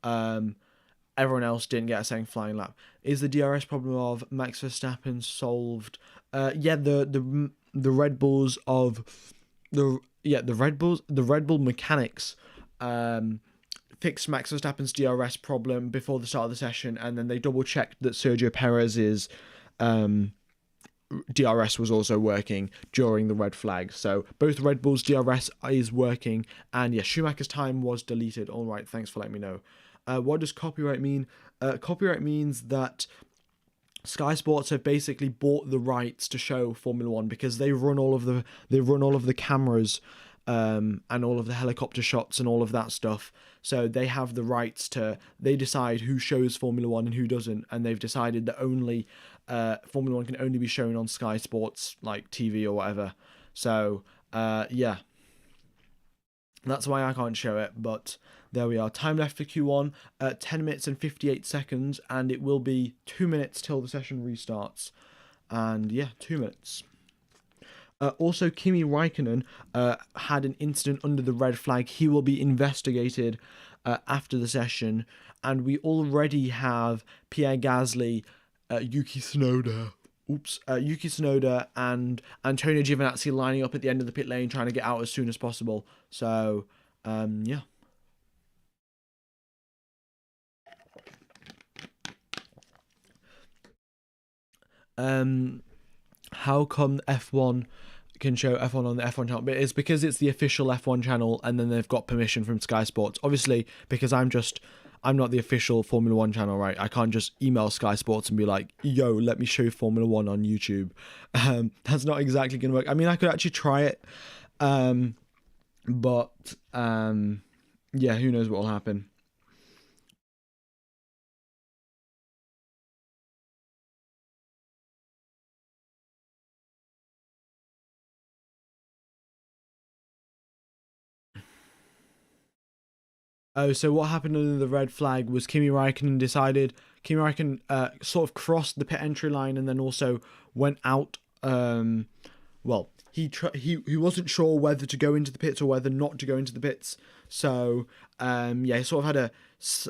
Everyone else didn't get a second flying lap. Is the DRS problem of Max Verstappen solved? Yeah, the Red Bulls of... the Red Bull mechanics fixed Max Verstappen's DRS problem before the start of the session, and then they double checked that Sergio Perez's DRS was also working during the red flag. So both Red Bull's DRS is working, and yeah, Schumacher's time was deleted. All right, thanks for letting me know. What does copyright mean? Copyright means that Sky Sports have basically bought the rights to show Formula One because they run all of the cameras and all of the helicopter shots and all of that stuff. So they have the rights they decide who shows Formula One and who doesn't, and they've decided that only Formula One can only be shown on Sky Sports, like TV or whatever. So yeah, that's why I can't show it, but there we are. Time left for Q1, 10 minutes and 58 seconds, and it will be 2 minutes till the session restarts. And yeah, 2 minutes. Also, Kimi Raikkonen had an incident under the red flag. He will be investigated after the session, and we already have Pierre Gasly, Yuki Tsunoda, and Antonio Giovinazzi lining up at the end of the pit lane, trying to get out as soon as possible. So, yeah. How come F1 can show F1 on the F1 channel? But it's because it's the official F1 channel, and then they've got permission from Sky Sports. Obviously, because I'm not the official Formula One channel, right? I can't just email Sky Sports and be like, yo, let me show Formula One on YouTube. That's not exactly going to work. I mean, I could actually try it. But yeah, who knows what will happen. Oh, so what happened under the red flag was Kimi Raikkonen sort of crossed the pit entry line and then also went out. Well, he wasn't sure whether to go into the pits or whether not to go into the pits. So yeah, he sort of had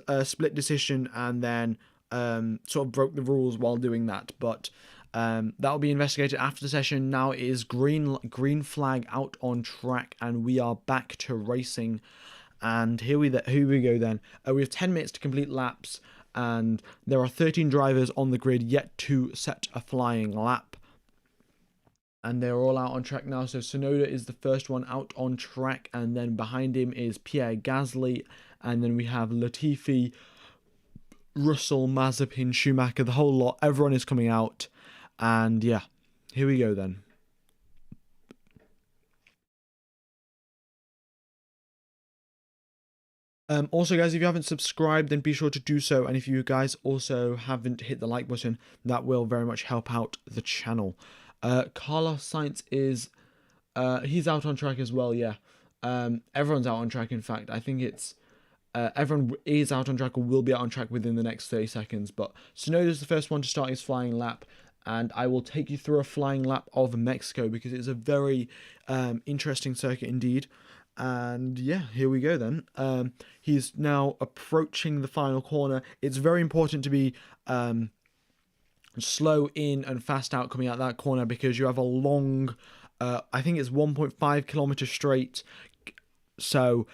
a split decision and then sort of broke the rules while doing that. But that will be investigated after the session. Now it is green flag out on track, and we are back to racing. And here we go then. We have 10 minutes to complete laps, and there are 13 drivers on the grid yet to set a flying lap. And they're all out on track now. So Tsunoda is the first one out on track, and then behind him is Pierre Gasly, and then we have Latifi, Russell, Mazepin, Schumacher, the whole lot. Everyone is coming out, and yeah, here we go then. Also, guys, if you haven't subscribed, then be sure to do so. And if you guys also haven't hit the like button, that will very much help out the channel. Carlos Sainz is, he's out on track as well, yeah. Everyone's out on track, in fact. I think it's, everyone is out on track or will be out on track within the next 30 seconds. But Tsunoda's the first one to start his flying lap. And I will take you through a flying lap of Mexico because it's a very interesting circuit indeed. And yeah, here we go then. He's now approaching the final corner. It's very important to be slow in and fast out coming out that corner because you have a long, I think it's 1.5 kilometer straight. So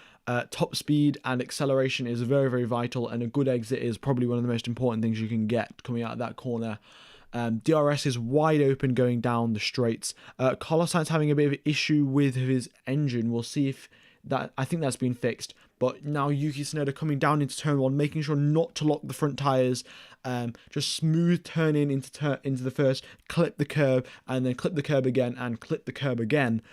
top speed and acceleration is very, very vital, and a good exit is probably one of the most important things you can get coming out of that corner. DRS is wide open going down the straights. Carlos Sainz having a bit of an issue with his engine. We'll see if that, I think that's been fixed. But now Yuki Tsunoda coming down into turn one, making sure not to lock the front tyres. Just smooth turn in into the first, clip the curb, and then clip the curb again, and clip the curb again.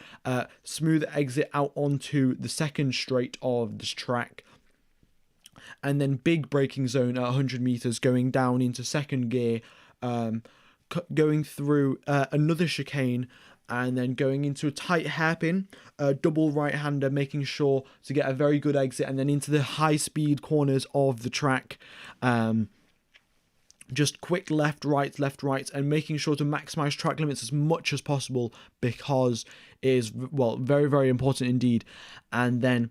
Smooth exit out onto the second straight of this track. And then big braking zone at 100 meters going down into second gear. Going through another chicane and then going into a tight hairpin, double right-hander, making sure to get a very good exit, and then into the high-speed corners of the track. Just quick left, right, and making sure to maximize track limits as much as possible because it is, well, very, very important indeed. And then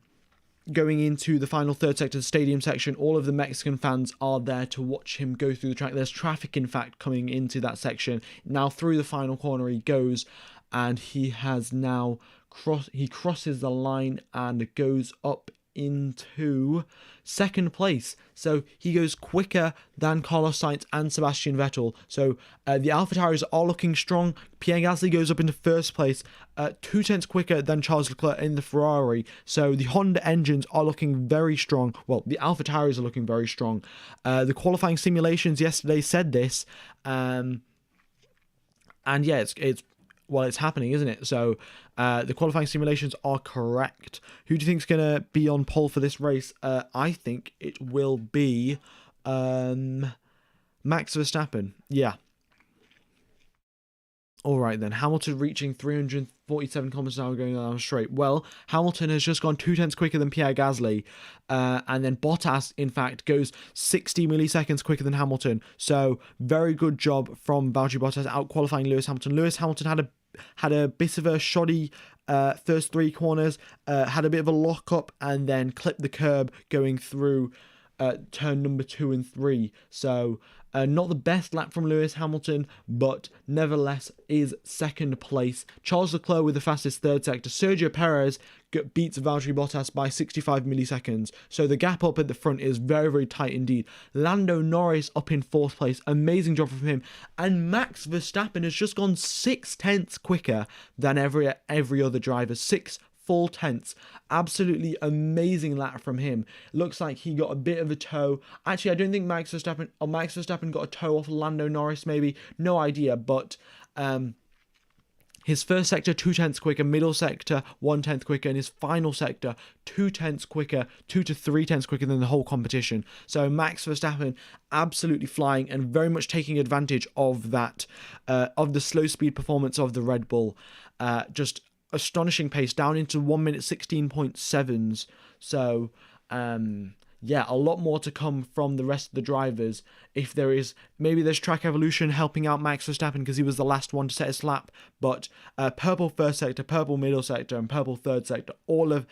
going into the final third sector, the stadium section, all of the Mexican fans are there to watch him go through the track. There's traffic, in fact, coming into that section. Now through the final corner he goes, and he has now crosses the line and goes up into second place. So he goes quicker than Carlos Sainz and Sebastian Vettel. So the AlphaTauri are looking strong. Pierre Gasly goes up into first place, 2/10 quicker than Charles Leclerc in the Ferrari. So the Honda engines are looking very strong. Well, the AlphaTauri are looking very strong. The qualifying simulations yesterday said this, and yeah, it's happening, isn't it? So the qualifying simulations are correct. Who do you think is going to be on pole for this race? I think it will be Max Verstappen. Yeah. All right, then. Hamilton reaching 347 kilometers an hour going down straight. Well, Hamilton has just gone 2/10 quicker than Pierre Gasly. And then Bottas, in fact, goes 60 milliseconds quicker than Hamilton. So, very good job from Valtteri Bottas out qualifying Lewis Hamilton. Lewis Hamilton had a bit of a shoddy first three corners, had a bit of a lock-up, and then clipped the curb going through turn number 2 and 3. So not the best lap from Lewis Hamilton, but nevertheless is second place. Charles Leclerc with the fastest third sector. Sergio Perez beats Valtteri Bottas by 65 milliseconds. So the gap up at the front is very, very tight indeed. Lando Norris up in fourth place. Amazing job from him. And Max Verstappen has just gone 6/10 quicker than every other driver. 6 full tenths. Absolutely amazing lap from him. Looks like he got a bit of a toe. Actually, I don't think Max Verstappen got a toe off Lando Norris, maybe. No idea, but his first sector 2/10 quicker, middle sector 1/10 quicker, and his final sector 2/10 quicker, 2 to 3/10 quicker than the whole competition. So Max Verstappen absolutely flying and very much taking advantage of that, of the slow speed performance of the Red Bull. Just astonishing pace down into 1 minute 16.7s. So yeah, a lot more to come from the rest of the drivers. If there is, maybe there's track evolution helping out Max Verstappen because he was the last one to set his lap, but purple first sector, purple middle sector, and purple third sector, all of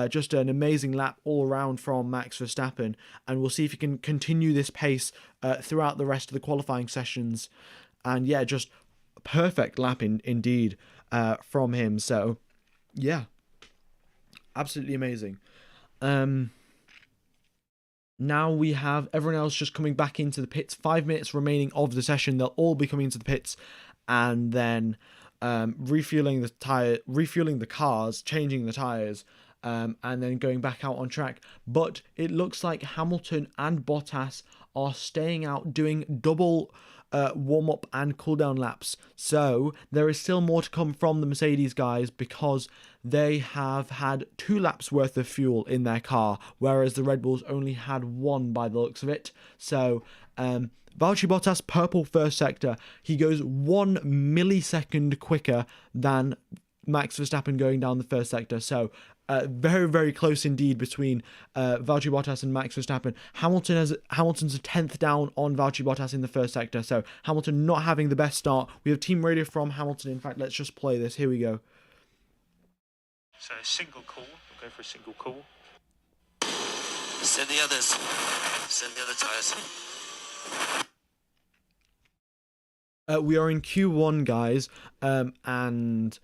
just an amazing lap all around from Max Verstappen, and we'll see if he can continue this pace throughout the rest of the qualifying sessions. And yeah, just perfect lap indeed from him. So yeah, absolutely amazing. Now we have everyone else just coming back into the pits. 5 minutes remaining of the session. They'll all be coming into the pits and then refueling the cars, changing the tires, and then going back out on track. But it looks like Hamilton and Bottas are staying out doing double warm-up and cool-down laps. So there is still more to come from the Mercedes guys because they have had 2 laps worth of fuel in their car, whereas the Red Bulls only had 1 by the looks of it. So Valtteri Bottas, purple first sector, he goes 1 millisecond quicker than Max Verstappen going down the first sector. So very, very close indeed between Valtteri Bottas and Max Verstappen. Hamilton's a 10th down on Valtteri Bottas in the first sector. So Hamilton not having the best start. We have team radio from Hamilton. In fact, let's just play this. Here we go. So single call. We'll go for a single call. Send the others. Send the other tyres. We are in Q1, guys, and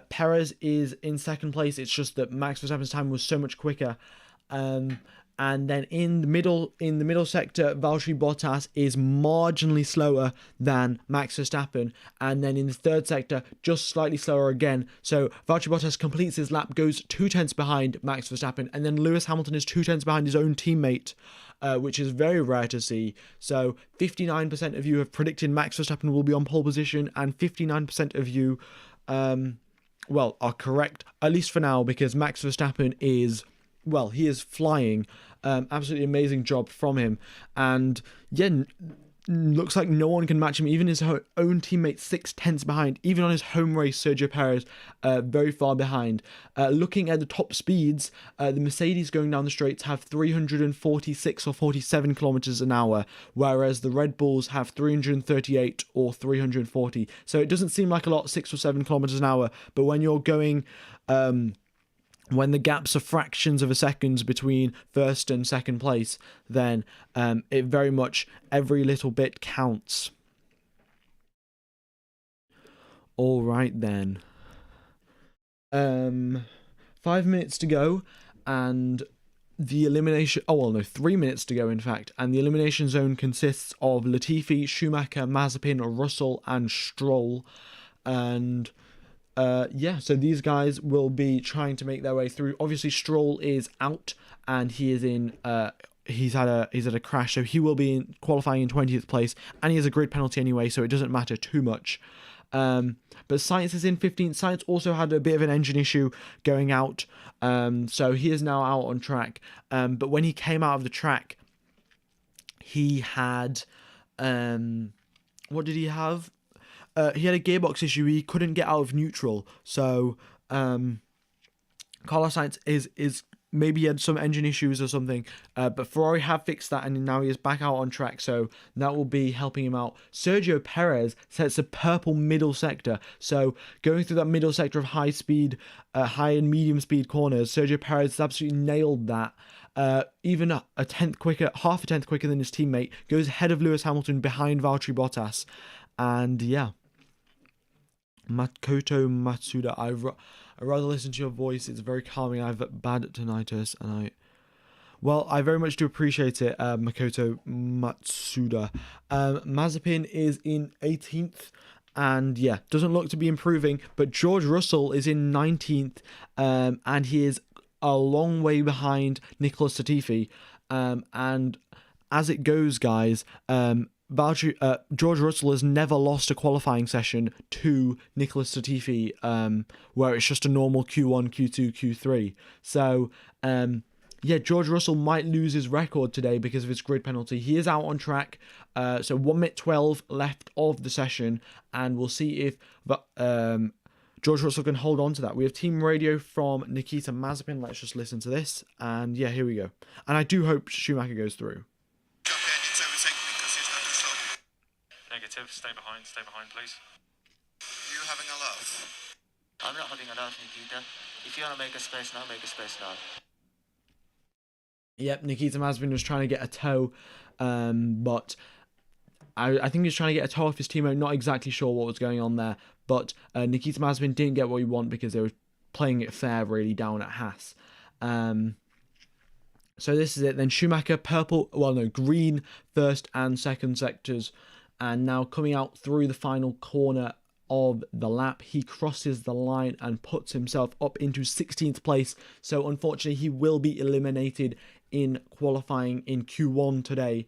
Perez is in second place. It's just that Max Verstappen's time was so much quicker. And then in the middle sector, Valtteri Bottas is marginally slower than Max Verstappen. And then in the third sector, just slightly slower again. So Valtteri Bottas completes his lap, goes 2/10 behind Max Verstappen. And then Lewis Hamilton is 2/10 behind his own teammate, which is very rare to see. So 59% of you have predicted Max Verstappen will be on pole position, and 59% of you are correct, at least for now, because Max Verstappen is, he is flying. Absolutely amazing job from him. And yeah, looks like no one can match him. Even his own teammate 6/10 behind. Even on his home race, Sergio Perez very far behind. Looking at the top speeds, the Mercedes going down the straights have 346 or 47 kilometers an hour, whereas the Red Bulls have 338 or 340. So it doesn't seem like a lot, 6 or 7 kilometers an hour, but when you're going when the gaps are fractions of a second between first and second place, then it very much, every little bit counts. All right then. 5 minutes to go, and the elimination, oh well no, 3 minutes to go in fact, and the elimination zone consists of Latifi, Schumacher, Mazepin, Russell and Stroll. And yeah, so these guys will be trying to make their way through. Obviously Stroll is out and he is in he's had a crash, so he will be in qualifying in 20th place, and he has a grid penalty anyway, so it doesn't matter too much. But Sainz is in 15th. Sainz also had a bit of an engine issue going out, so he is now out on track. But when he came out of the track, he had what did he have? He had a gearbox issue. He couldn't get out of neutral, so Carlos Sainz is maybe he had some engine issues or something, but Ferrari have fixed that, and now he is back out on track, so that will be helping him out. Sergio Perez sets a purple middle sector, so going through that middle sector of high and medium speed corners, Sergio Perez has absolutely nailed that. Even a tenth quicker, half a tenth quicker than his teammate, goes ahead of Lewis Hamilton behind Valtteri Bottas, and yeah. Makoto Matsuda, I rather listen to your voice. It's very calming. I have bad tinnitus, and I very much do appreciate it, Makoto Matsuda. Mazepin is in 18th, and yeah, doesn't look to be improving. But George Russell is in 19th, and he is a long way behind Nicholas Latifi. And as it goes, guys, George Russell has never lost a qualifying session to Nicholas Latifi, where it's just a normal Q1, Q2, Q3. So, yeah, George Russell might lose his record today because of his grid penalty. He is out on track, so 1 minute 12 left of the session, and we'll see if George Russell can hold on to that. We have team radio from Nikita Mazepin. Let's just listen to this, and yeah, here we go. And I do hope Schumacher goes through. Negative. Stay behind, please. You having a laugh? I'm not having a laugh, Nikita. If you want to make a space now, make a space now. Yep, Nikita Mazepin was trying to get a toe, but I think he was trying to get a toe off his teammate. Not exactly sure what was going on there, but Nikita Mazepin didn't get what he wanted because they were playing it fair really down at Haas. So this is it. Then Schumacher, green first and second sectors. And now coming out through the final corner of the lap, he crosses the line and puts himself up into 16th place. So unfortunately, he will be eliminated in qualifying in Q1 today.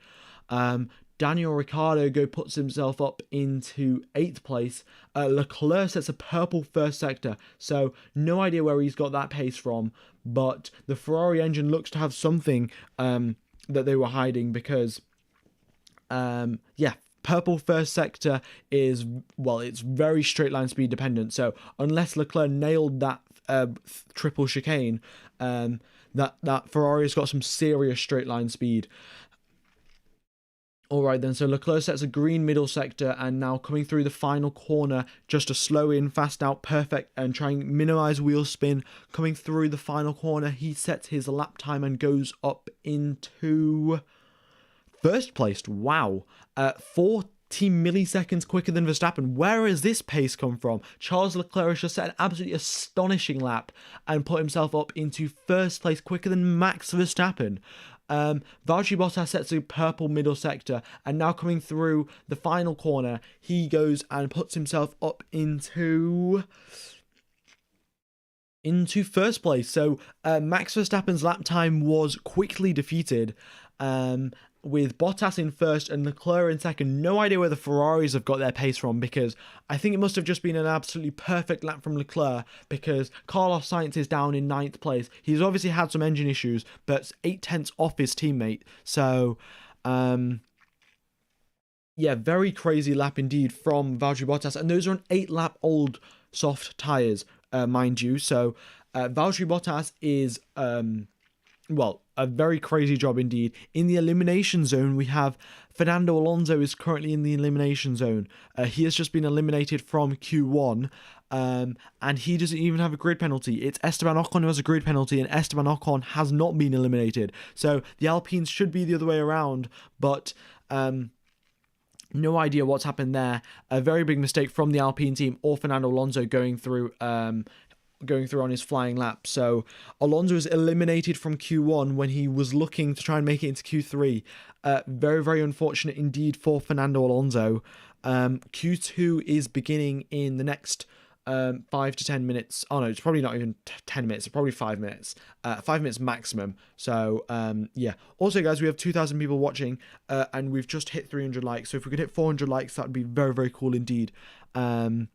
Daniel Ricciardo puts himself up into 8th place. Leclerc sets a purple first sector, so no idea where he's got that pace from. But the Ferrari engine looks to have something that they were hiding because, purple first sector is, it's very straight line speed dependent. So unless Leclerc nailed that triple chicane, that Ferrari's got some serious straight line speed. Alright then, so Leclerc sets a green middle sector, and now coming through the final corner, just a slow in, fast out, perfect, and trying to minimise wheel spin. Coming through the final corner, he sets his lap time and goes up into first place. Wow. 40 milliseconds quicker than Verstappen. Where has this pace come from? Charles Leclerc has just set an absolutely astonishing lap and put himself up into first place quicker than Max Verstappen. Valtteri Bottas sets a purple middle sector, and now coming through the final corner, he goes and puts himself up into first place. So Max Verstappen's lap time was quickly defeated, with Bottas in first and Leclerc in second. No idea where the Ferraris have got their pace from, because I think it must have just been an absolutely perfect lap from Leclerc, because Carlos Sainz is down in 9th place. He's obviously had some engine issues, but 8/10 off his teammate. So, yeah, very crazy lap indeed from Valtteri Bottas. And those are an 8-lap old soft tyres, mind you. So, Valtteri Bottas is, a very crazy job indeed. In the elimination zone, we have Fernando Alonso is currently in the elimination zone. He has just been eliminated from Q1, and he doesn't even have a grid penalty. It's Esteban Ocon who has a grid penalty, and Esteban Ocon has not been eliminated. So the Alpines should be the other way around, but no idea what's happened there. A very big mistake from the Alpine team or Fernando Alonso going through going through on his flying lap. So Alonso is eliminated from Q1 when he was looking to try and make it into Q3. Very, very unfortunate indeed for Fernando Alonso. Q2 is beginning in the next 5 to 10 minutes. Oh no, it's probably not even 10 minutes. It's probably 5 minutes. 5 minutes maximum. So yeah. Also, guys, we have 2,000 people watching, and we've just hit 300 likes. So if we could hit 400 likes, that would be very, very cool indeed. And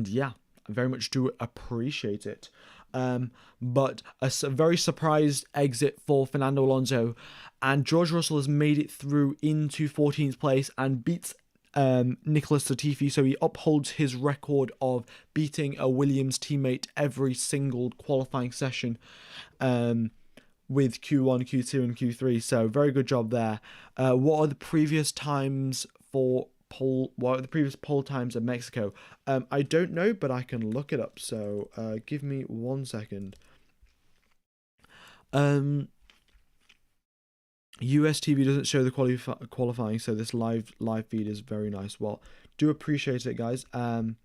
yeah, I very much do appreciate it. But a very surprised exit for Fernando Alonso, and George Russell has made it through into 14th place and beats Nicholas Latifi, so he upholds his record of beating a Williams teammate every single qualifying session with Q1, Q2 and Q3, so very good job there. What are the previous times for what are the previous pole times in Mexico? I don't know, but I can look it up, so give me 1 second. US TV doesn't show the qualifying, so this live feed is very nice. Well, do appreciate it, guys. And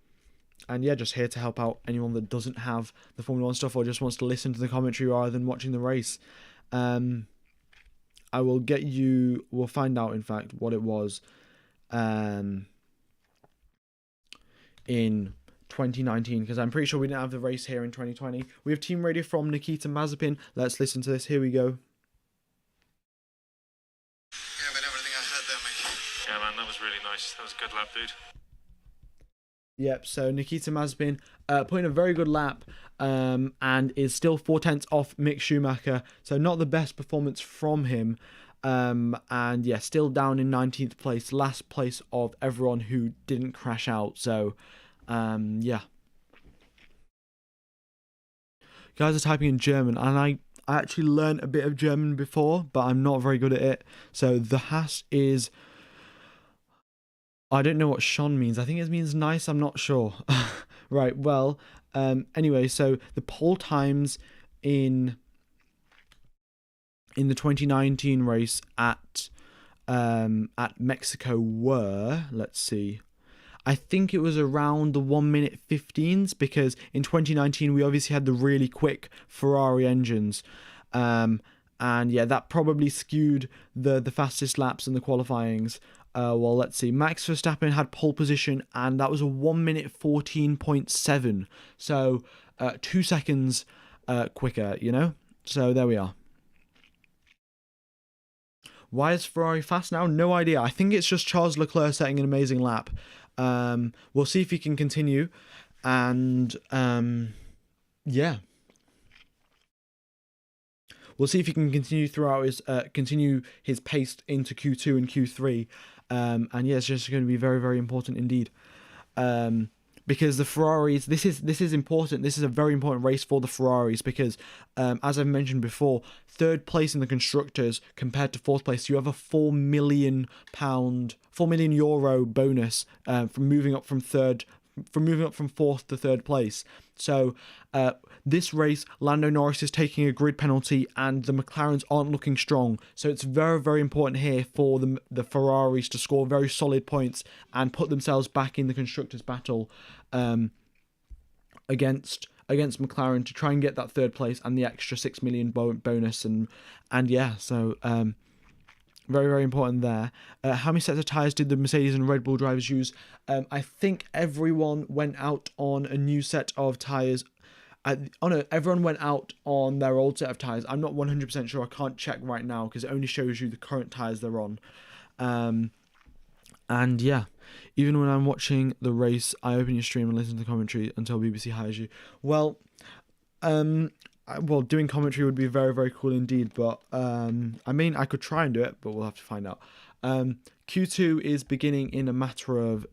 yeah, just here to help out anyone that doesn't have the Formula 1 stuff or just wants to listen to the commentary rather than watching the race. I will get you. We'll find out, in fact, what it was in 2019, because I'm pretty sure we didn't have the race here in 2020. We have team radio from Nikita Mazepin. Let's listen to this. Here we go. Yeah, but everything I had there, mate. Yeah, man, that was really nice. That was a good lap, dude. Yep, so Nikita Mazepin putting a very good lap and is still 4/10 off Mick Schumacher, so not the best performance from him. And yeah, still down in 19th place, last place of everyone who didn't crash out. So yeah, guys are typing in German, and I actually learned a bit of German before, but I'm not very good at it. So the Haas is, I don't know what Sean means. I think it means nice. I'm not sure. Right. Well, anyway, so the pole times in the 2019 race at Mexico were, let's see, I think it was around the 1 minute 15s, because in 2019 we obviously had the really quick Ferrari engines. And yeah, that probably skewed the fastest laps in the qualifyings. Well, let's see. Max Verstappen had pole position, and that was a 1 minute 14.7. So 2 seconds quicker, you know? So there we are. Why is Ferrari fast now? No idea. I think it's just Charles Leclerc setting an amazing lap. We'll see if he can continue. And yeah. We'll see if he can continue throughout his continue his pace into Q2 and Q3. And yeah, it's just going to be very, very important indeed. Because the Ferraris, this is important. This is a very important race for the Ferraris, because as I've mentioned before, third place in the constructors compared to fourth place, you have a €4 million bonus from moving up from fourth to third place. So this race, Lando Norris is taking a grid penalty, and the McLarens aren't looking strong. So it's very, very important here for the Ferraris to score very solid points and put themselves back in the constructors' battle against McLaren to try and get that third place and the extra 6 million bonus. And yeah, so very, very important there. How many sets of tyres did the Mercedes and Red Bull drivers use? I think everyone went out on a new set of tyres. Everyone went out on their old set of tyres. I'm not 100% sure. I can't check right now because it only shows you the current tyres they're on. And yeah, even when I'm watching the race, I open your stream and listen to the commentary until BBC hires you. Well, doing commentary would be very, very cool indeed, but I mean, I could try and do it, but we'll have to find out. Q2 is beginning in a matter of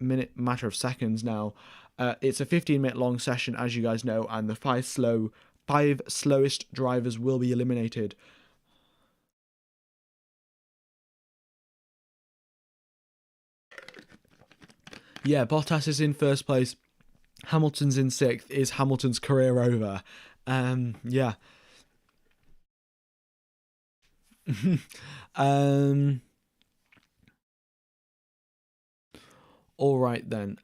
seconds now. It's a 15-minute long session, as you guys know, and the five slowest drivers will be eliminated. Yeah, Bottas is in first place. Hamilton's in sixth. Is Hamilton's career over? Yeah. All right then.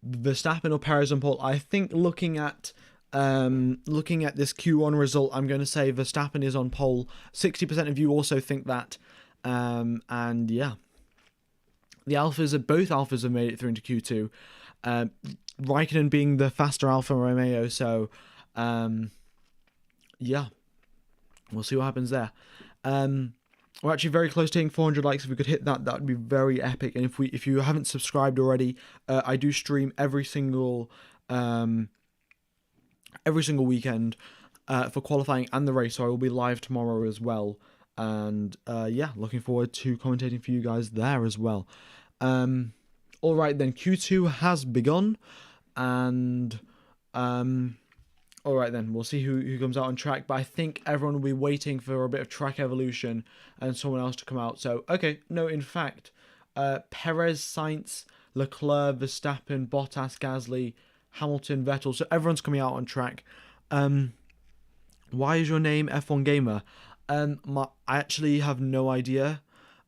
Verstappen or Perez on pole. I think looking at this Q1 result, I'm going to say Verstappen is on pole. 60% of you also think that, and yeah, both Alphas have made it through into Q2. Raikkonen being the faster Alfa Romeo, so yeah, we'll see what happens there. We're actually very close to hitting 400 likes. If we could hit that, that would be very epic. And if you haven't subscribed already, I do stream every single weekend for qualifying and the race. So I will be live tomorrow as well. And yeah, looking forward to commentating for you guys there as well. All right then, Q2 has begun, and all right then, we'll see who comes out on track, but I think everyone will be waiting for a bit of track evolution and someone else to come out. So, okay, no, in fact, Perez, Sainz, Leclerc, Verstappen, Bottas, Gasly, Hamilton, Vettel, so everyone's coming out on track. Why is your name F1 Gamer? I actually have no idea.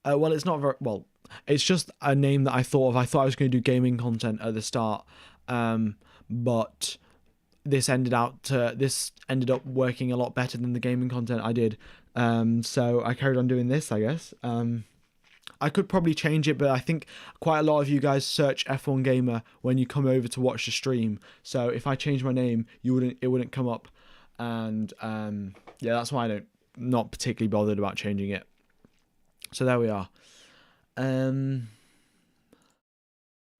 Well, it's not very, well, it's just a name that I thought of. I thought I was going to do gaming content at the start, but this ended up working a lot better than the gaming content I did. So I carried on doing this, I guess. I could probably change it, but I think quite a lot of you guys search F1 Gamer when you come over to watch the stream. So if I change my name, it wouldn't come up. And yeah, that's why I'm not particularly bothered about changing it. So there we are.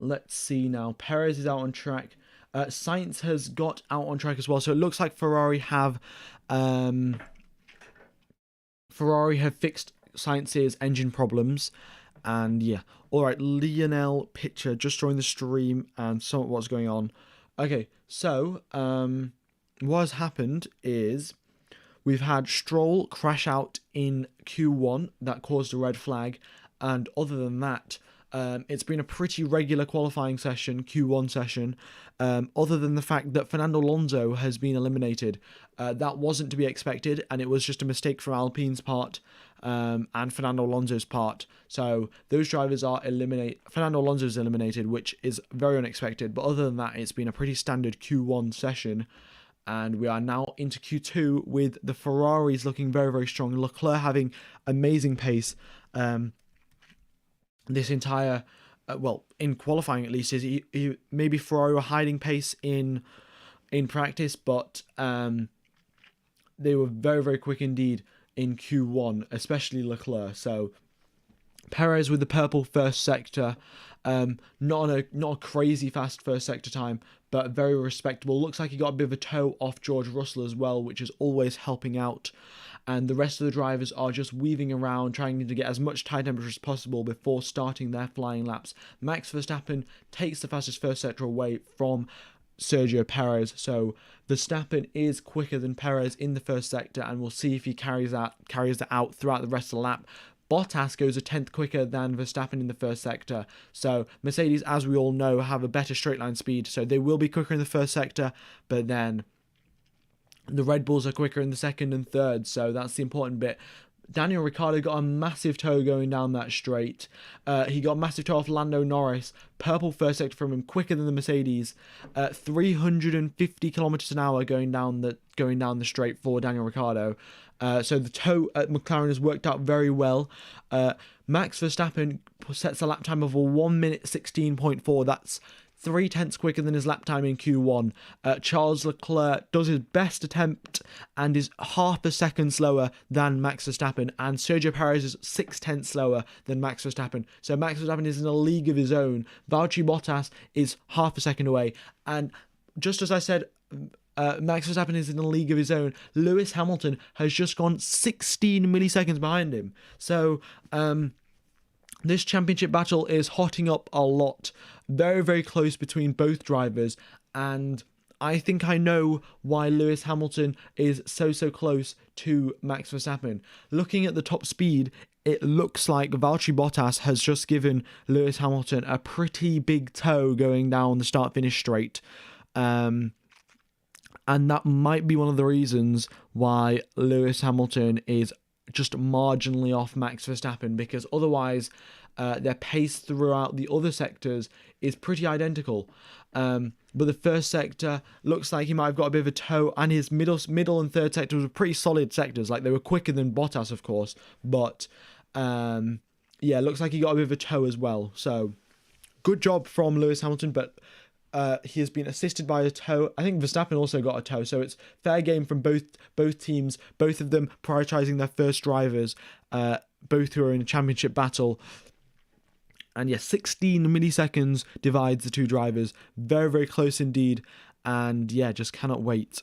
Let's see now. Perez is out on track. Sainz has got out on track as well. So it looks like Ferrari have fixed Sainz's engine problems. And yeah. Alright, Lionel Pitcher just joined the stream and saw what's going on. Okay, so what has happened is we've had Stroll crash out in Q1 that caused a red flag. And other than that, it's been a pretty regular qualifying session, Q1 session, other than the fact that Fernando Alonso has been eliminated. That wasn't to be expected, and it was just a mistake from Alpine's part and Fernando Alonso's part. So those drivers are eliminated. Fernando Alonso is eliminated, which is very unexpected. But other than that, it's been a pretty standard Q1 session. And we are now into Q2 with the Ferraris looking very, very strong. Leclerc having amazing pace. This entire, well, in qualifying at least, is he maybe Ferrari were hiding pace in practice, but they were very, very quick indeed in Q1, especially Leclerc. So Perez with the purple first sector, not a crazy fast first sector time, but very respectable. Looks like he got a bit of a toe off George Russell as well, which is always helping out. And the rest of the drivers are just weaving around, trying to get as much tire temperature as possible before starting their flying laps. Max Verstappen takes the fastest first sector away from Sergio Perez, so Verstappen is quicker than Perez in the first sector, and we'll see if he carries that out throughout the rest of the lap. Bottas goes a tenth quicker than Verstappen in the first sector. So Mercedes, as we all know, have a better straight line speed, so they will be quicker in the first sector, but then the Red Bulls are quicker in the second and third, so that's the important bit. Daniel Ricciardo got a massive toe going down that straight. He got a massive toe off Lando Norris. Purple first sector from him, quicker than the Mercedes. 350 kilometers an hour going down the straight for Daniel Ricciardo. So the toe at McLaren has worked out very well. Max Verstappen sets a lap time of a 1 minute 16.4. That's 0.3 quicker than his lap time in Q1. Charles Leclerc does his best attempt and is half a second slower than Max Verstappen, and Sergio Perez is 0.6 slower than Max Verstappen. So Max Verstappen is in a league of his own. Valtteri Bottas is half a second away, and just as I said, Max Verstappen is in a league of his own. Lewis Hamilton has just gone 16 milliseconds behind him. So this championship battle is hotting up a lot. Very, very close between both drivers. And I think I know why Lewis Hamilton is so close to Max Verstappen. Looking at the top speed, it looks like Valtteri Bottas has just given Lewis Hamilton a pretty big toe going down the start-finish straight. And that might be one of the reasons why Lewis Hamilton is just marginally off Max Verstappen, because otherwise their pace throughout the other sectors is pretty identical. But the first sector looks like he might have got a bit of a toe, and his middle and third sectors were pretty solid sectors. Like, they were quicker than Bottas, of course, but yeah, looks like he got a bit of a toe as well. So good job from Lewis Hamilton, but he has been assisted by a toe. I think Verstappen also got a toe, so it's fair game from both teams, both of them prioritising their first drivers, both who are in a championship battle. And yeah, 16 milliseconds divides the two drivers. Very, very close indeed. And yeah, just cannot wait.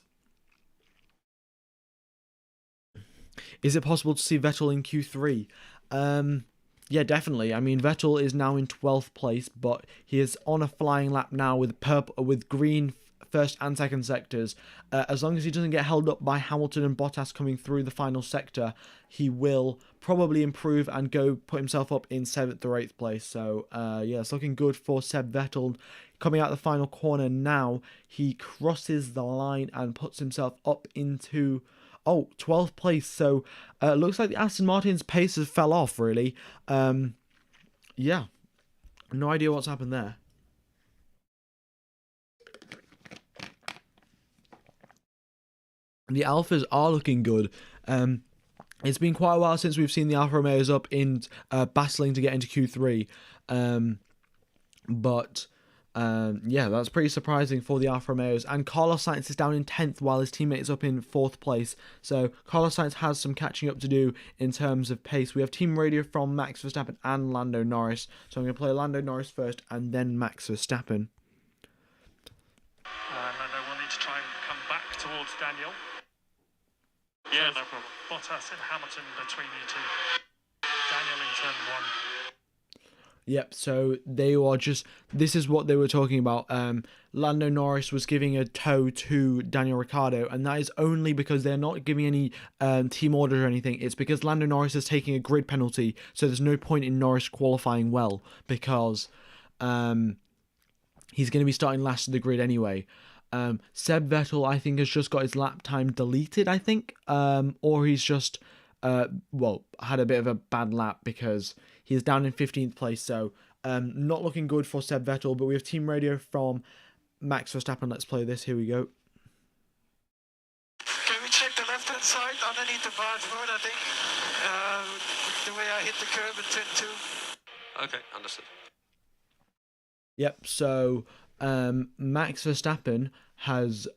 Is it possible to see Vettel in Q3? Yeah, definitely. I mean, Vettel is now in 12th place, but he is on a flying lap now with green first and second sectors. As long as he doesn't get held up by Hamilton and Bottas coming through the final sector, he will probably improve and go put himself up in 7th or 8th place. So yeah, it's looking good for Seb Vettel. Coming out the final corner now, he crosses the line and puts himself up into 12th place. So looks like the Aston Martin's pace has fell off, really. Yeah, no idea what's happened there. The Alphas are looking good. It's been quite a while since we've seen the Alfa Romeos up in battling to get into Q3. But yeah, that's pretty surprising for the Alfa Romeos. And Carlos Sainz is down in 10th while his teammate is up in 4th place. So Carlos Sainz has some catching up to do in terms of pace. We have team radio from Max Verstappen and Lando Norris. So I'm going to play Lando Norris first and then Max Verstappen. Lando will need to try and come back towards Daniel. Yeah, no problem. Bottas and Hamilton between you two. Daniel in turn 1. Yep, so they were this is what they were talking about. Lando Norris was giving a toe to Daniel Ricciardo, and that is only because they're not giving any team orders or anything. It's because Lando Norris is taking a grid penalty, so there's no point in Norris qualifying well, because he's going to be starting last of the grid anyway. Seb Vettel, I think, has just got his lap time deleted, I think, or he's just had a bit of a bad lap because he's down in 15th place. So not looking good for Seb Vettel. But we have team radio from Max Verstappen. Let's play this. Here we go. Can we check the left-hand side underneath the bar board, I think? The way I hit the curb in turn 2. Okay, understood. Yep, so Max Verstappen is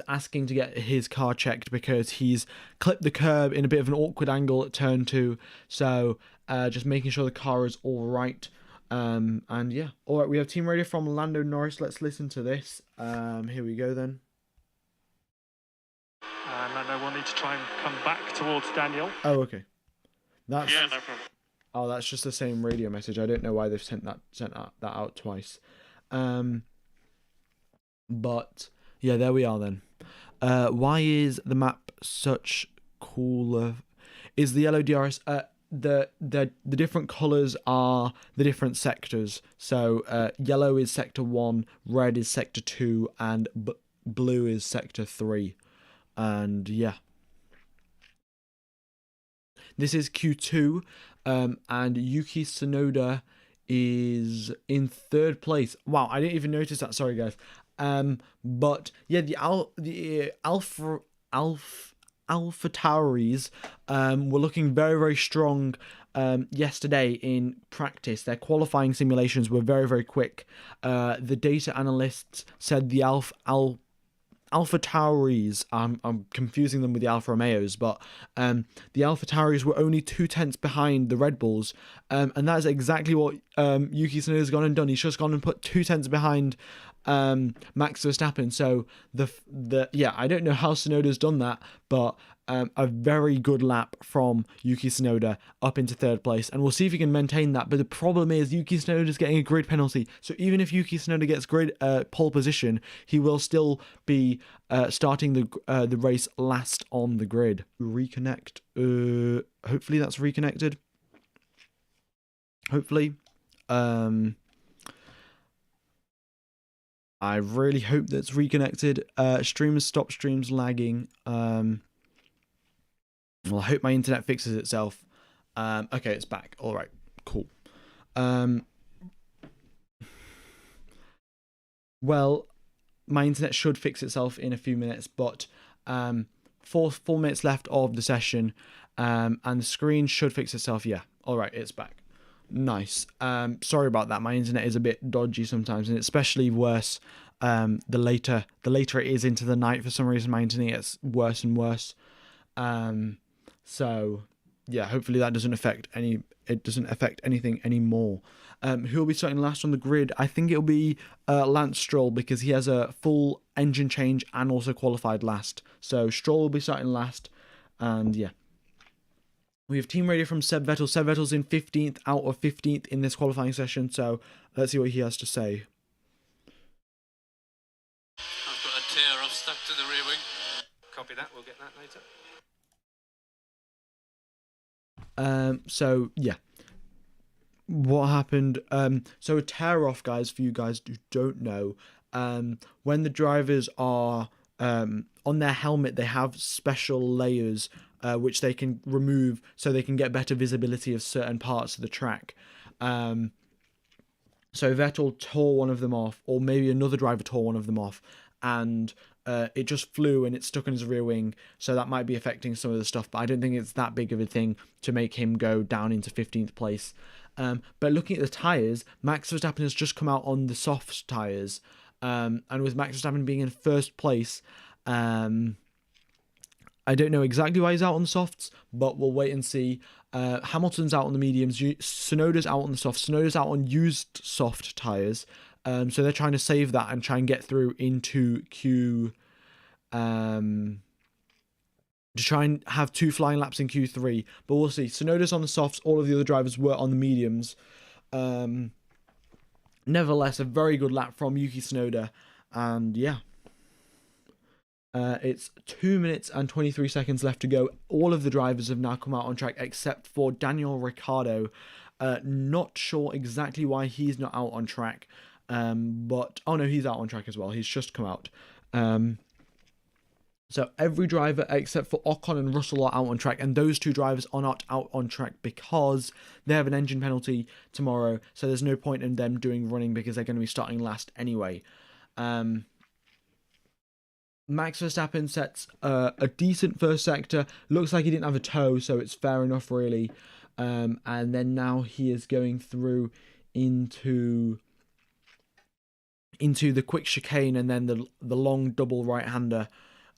asking to get his car checked because he's clipped the curb in a bit of an awkward angle at turn 2. So just making sure the car is all right. And yeah, all right, we have team radio from Lando Norris. Let's listen to this. Here we go then. Lando will need to try and come back towards Daniel. Oh, okay. Yeah, no problem. Oh, that's just the same radio message. I don't know why they've sent that out twice. But yeah, there we are then. Why is the map such cooler? Is the yellow DRS? The different colours are the different sectors. So yellow is sector 1, red is sector 2, and blue is sector 3. And yeah. This is Q2, and Yuki Tsunoda is in 3rd place. Wow, I didn't even notice that. Sorry, guys. But yeah, the AlphaTauris were looking very, very strong yesterday in practice. Their qualifying simulations were very, very quick. The data analysts said the AlphaTauris, I'm confusing them with the Alfa Romeos, but the AlphaTauris were only 2/10 behind the Red Bulls, and that is exactly what Yuki Tsunoda's gone and done. He's just gone and put 2/10 behind Max Verstappen. So I don't know how Tsunoda's done that, but a very good lap from Yuki Tsunoda up into 3rd place, and we'll see if he can maintain that. But the problem is Yuki Tsunoda's getting a grid penalty, so even if Yuki Tsunoda gets grid pole position, he will still be starting the race last on the grid. Reconnect. Hopefully that's reconnected. Hopefully. I really hope that's reconnected. Streamers stop streams lagging. Well, I hope my internet fixes itself. Okay, it's back. All right, cool. Well, my internet should fix itself in a few minutes, but 4 minutes left of the session, and the screen should fix itself. Yeah, all right, it's back. Nice. Sorry about that. My internet is a bit dodgy sometimes, and it's especially worse the later it is into the night. For some reason, my internet gets worse and worse. So yeah, hopefully that doesn't affect anything anymore. Who will be starting last on the grid? I think it'll be Lance Stroll, because he has a full engine change and also qualified last. So Stroll will be starting last, and yeah. We have team radio from Seb Vettel. Seb Vettel's in 15th out of 15th in this qualifying session, so let's see what he has to say. I've got a tear off stuck to the rear wing. Copy that, we'll get that later. So yeah, what happened? So a tear off, guys, for you guys who don't know, when the drivers are on their helmet, they have special layers which they can remove so they can get better visibility of certain parts of the track. So Vettel tore one of them off, or maybe another driver tore one of them off, and it just flew and it stuck on his rear wing, so that might be affecting some of the stuff, but I don't think it's that big of a thing to make him go down into 15th place. But looking at the tyres, Max Verstappen has just come out on the soft tyres, and with Max Verstappen being in first place, I don't know exactly why he's out on the softs, but we'll wait and see. Hamilton's out on the mediums, Tsunoda's out on the softs, Tsunoda's out on used soft tyres, so they're trying to save that and try and get through into Q... to try and have 2 flying laps in Q3, but we'll see. Tsunoda's on the softs, all of the other drivers were on the mediums. Nevertheless, a very good lap from Yuki Tsunoda, and yeah. It's 2 minutes and 23 seconds left to go. All of the drivers have now come out on track except for Daniel Ricciardo. Not sure exactly why he's not out on track, but oh no, he's out on track as well. He's just come out. So every driver except for Ocon and Russell are out on track, and those 2 drivers are not out on track because they have an engine penalty tomorrow, so there's no point in them doing running because they're going to be starting last anyway. Max Verstappen sets a decent first sector. Looks like he didn't have a toe, so it's fair enough, really. And then now he is going through into the quick chicane and then the long double right-hander.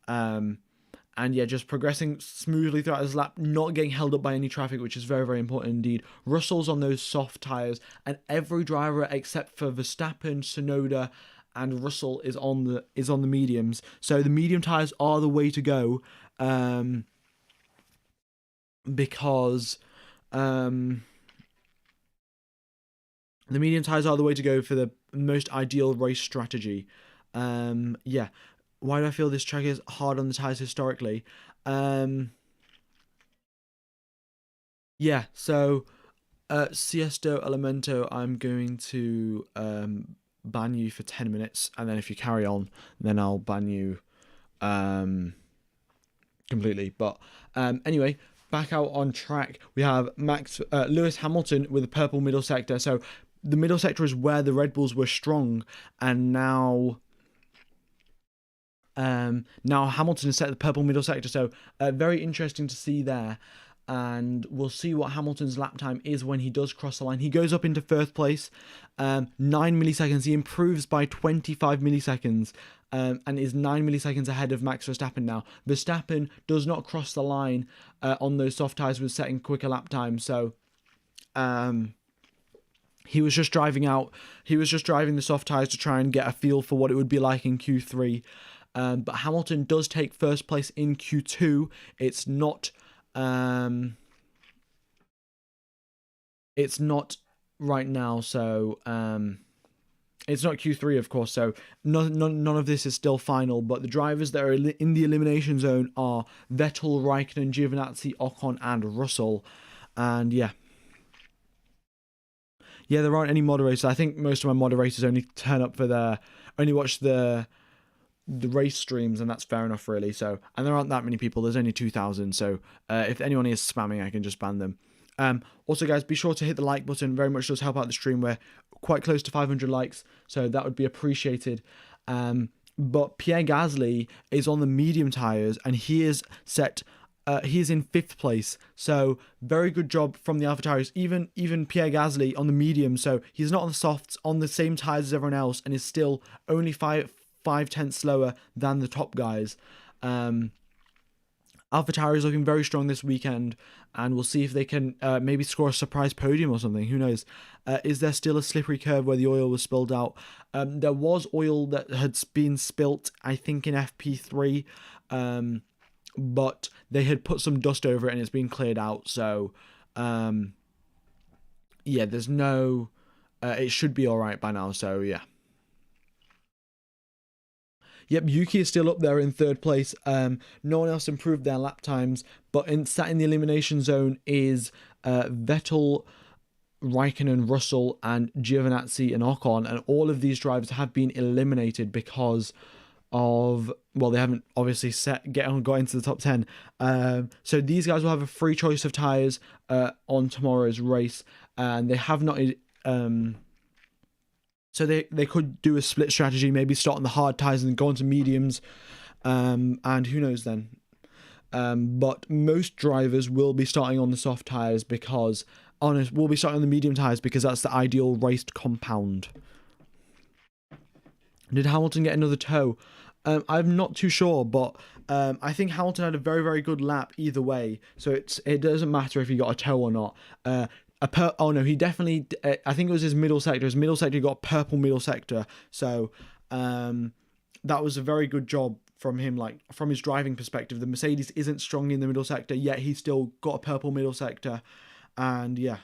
And yeah, just progressing smoothly throughout his lap, not getting held up by any traffic, which is very, very important indeed. Russell's on those soft tyres, and every driver except for Verstappen, Tsunoda, and Russell is on the mediums. So the medium tyres are the way to go, because the medium tyres are the way to go for the most ideal race strategy. Yeah. Why do I feel this track is hard on the tyres historically? Yeah, so Siesto Elemento, I'm going to ban you for 10 minutes, and then if you carry on, then I'll ban you completely. But anyway, back out on track, we have Lewis Hamilton with the purple middle sector. So the middle sector is where the Red Bulls were strong, and now Hamilton has set the purple middle sector, so very interesting to see there. And we'll see what Hamilton's lap time is when he does cross the line. He goes up into first place, 9 milliseconds. He improves by 25 milliseconds and is 9 milliseconds ahead of Max Verstappen now. Verstappen does not cross the line on those soft tyres with setting quicker lap time. So he was just driving the soft tyres to try and get a feel for what it would be like in Q3. But Hamilton does take first place in Q2. It's not right now, so it's not Q3, of course, so none of this is still final, but the drivers that are in the elimination zone are Vettel, Raikkonen, Giovinazzi, Ocon, and Russell. And yeah, there aren't any moderators. I think most of my moderators only turn up for only watch the the race streams, and that's fair enough, really. So, and there aren't that many people. There's only 2,000. So, if anyone is spamming, I can just ban them. Also, guys, be sure to hit the like button. Very much does help out the stream. We're quite close to 500 likes, so that would be appreciated. But Pierre Gasly is on the medium tires, and he is set. He is in 5th place, so very good job from the AlphaTauri. Even Pierre Gasly on the medium, so he's not on the softs, on the same tires as everyone else, and is still only 5/10 slower than the top guys. AlphaTauri is looking very strong this weekend, and we'll see if they can maybe score a surprise podium or something. Who knows? Is there still a slippery curve where the oil was spilled out? There was oil that had been spilt, I think, in FP3, but they had put some dust over it and it's been cleared out. So, yeah, there's no... it should be all right by now, so yeah. Yep, Yuki is still up there in 3rd place. No one else improved their lap times, but sat in the elimination zone is Vettel, Raikkonen, Russell, and Giovinazzi and Ocon, and all of these drivers have been eliminated because of, well, they haven't obviously got into the top 10. So these guys will have a free choice of tyres on tomorrow's race, and they have not... So they could do a split strategy, maybe start on the hard tyres and go on to mediums, and who knows then. But most drivers will be starting on the soft tyres because, will be starting on the medium tyres because that's the ideal raced compound. Did Hamilton get another toe? I'm not too sure, but I think Hamilton had a very, very good lap either way, so it doesn't matter if he got a toe or not. Oh no, he definitely, I think it was his middle sector. His middle sector got purple middle sector. So that was a very good job from him, like from his driving perspective. The Mercedes isn't strong in the middle sector, yet he still got a purple middle sector. And yeah.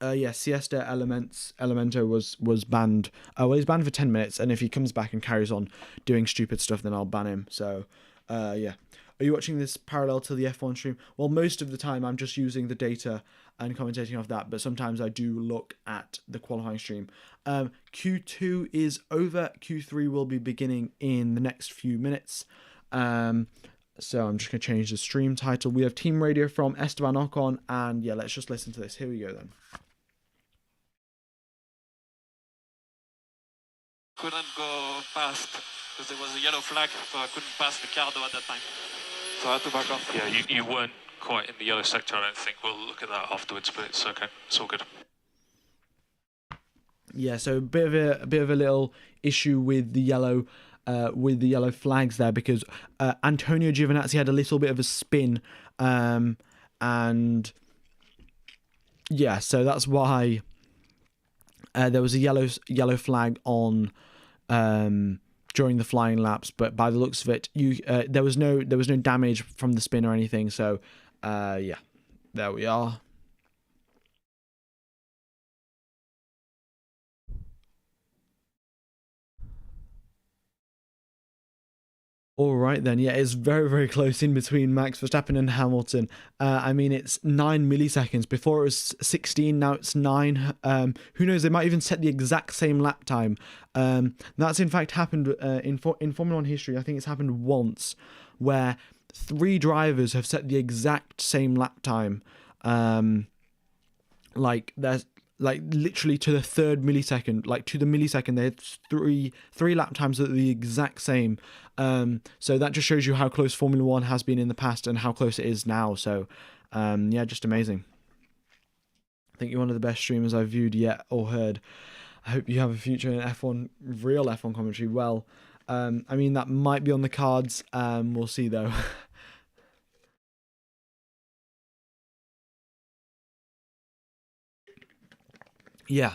Siesta Elemento was banned. Well, he's banned for 10 minutes, and if he comes back and carries on doing stupid stuff, then I'll ban him. So, yeah. Are you watching this parallel to the F1 stream? Well, most of the time I'm just using the data and commentating off that, but sometimes I do look at the qualifying stream. Q2 is over. Q3 will be beginning in the next few minutes. So I'm just going to change the stream title. We have team radio from Esteban Ocon, and yeah, let's just listen to this. Here we go then. Couldn't go past because there was a yellow flag, so I couldn't pass Ricardo at that time. So I had to back off. Yeah, you weren't quite in the yellow sector, I don't think. We'll look at that afterwards, but it's okay. It's all good. Yeah, so a bit of a little issue with the yellow flags there, because Antonio Giovinazzi had a little bit of a spin, and yeah, so that's why there was a yellow flag on during the flying laps, but by the looks of it, there was no damage from the spin or anything. So yeah, there we are. All right then, yeah, it's very, very close in between Max Verstappen and Hamilton. I mean, it's 9 milliseconds. Before it was 16, now it's 9. Who knows, they might even set the exact same lap time. That's in fact happened in Formula 1 history. I think it's happened once, where 3 drivers have set the exact same lap time. Like, there's... like literally to the 3rd millisecond, like to the millisecond, they had three lap times that are the exact same. So that just shows you how close Formula 1 has been in the past and how close it is now. So yeah, just amazing. I think you're one of the best streamers I've viewed yet or heard. I hope you have a future in F1, real F1 commentary. Well, I mean, that might be on the cards. We'll see though. Yeah,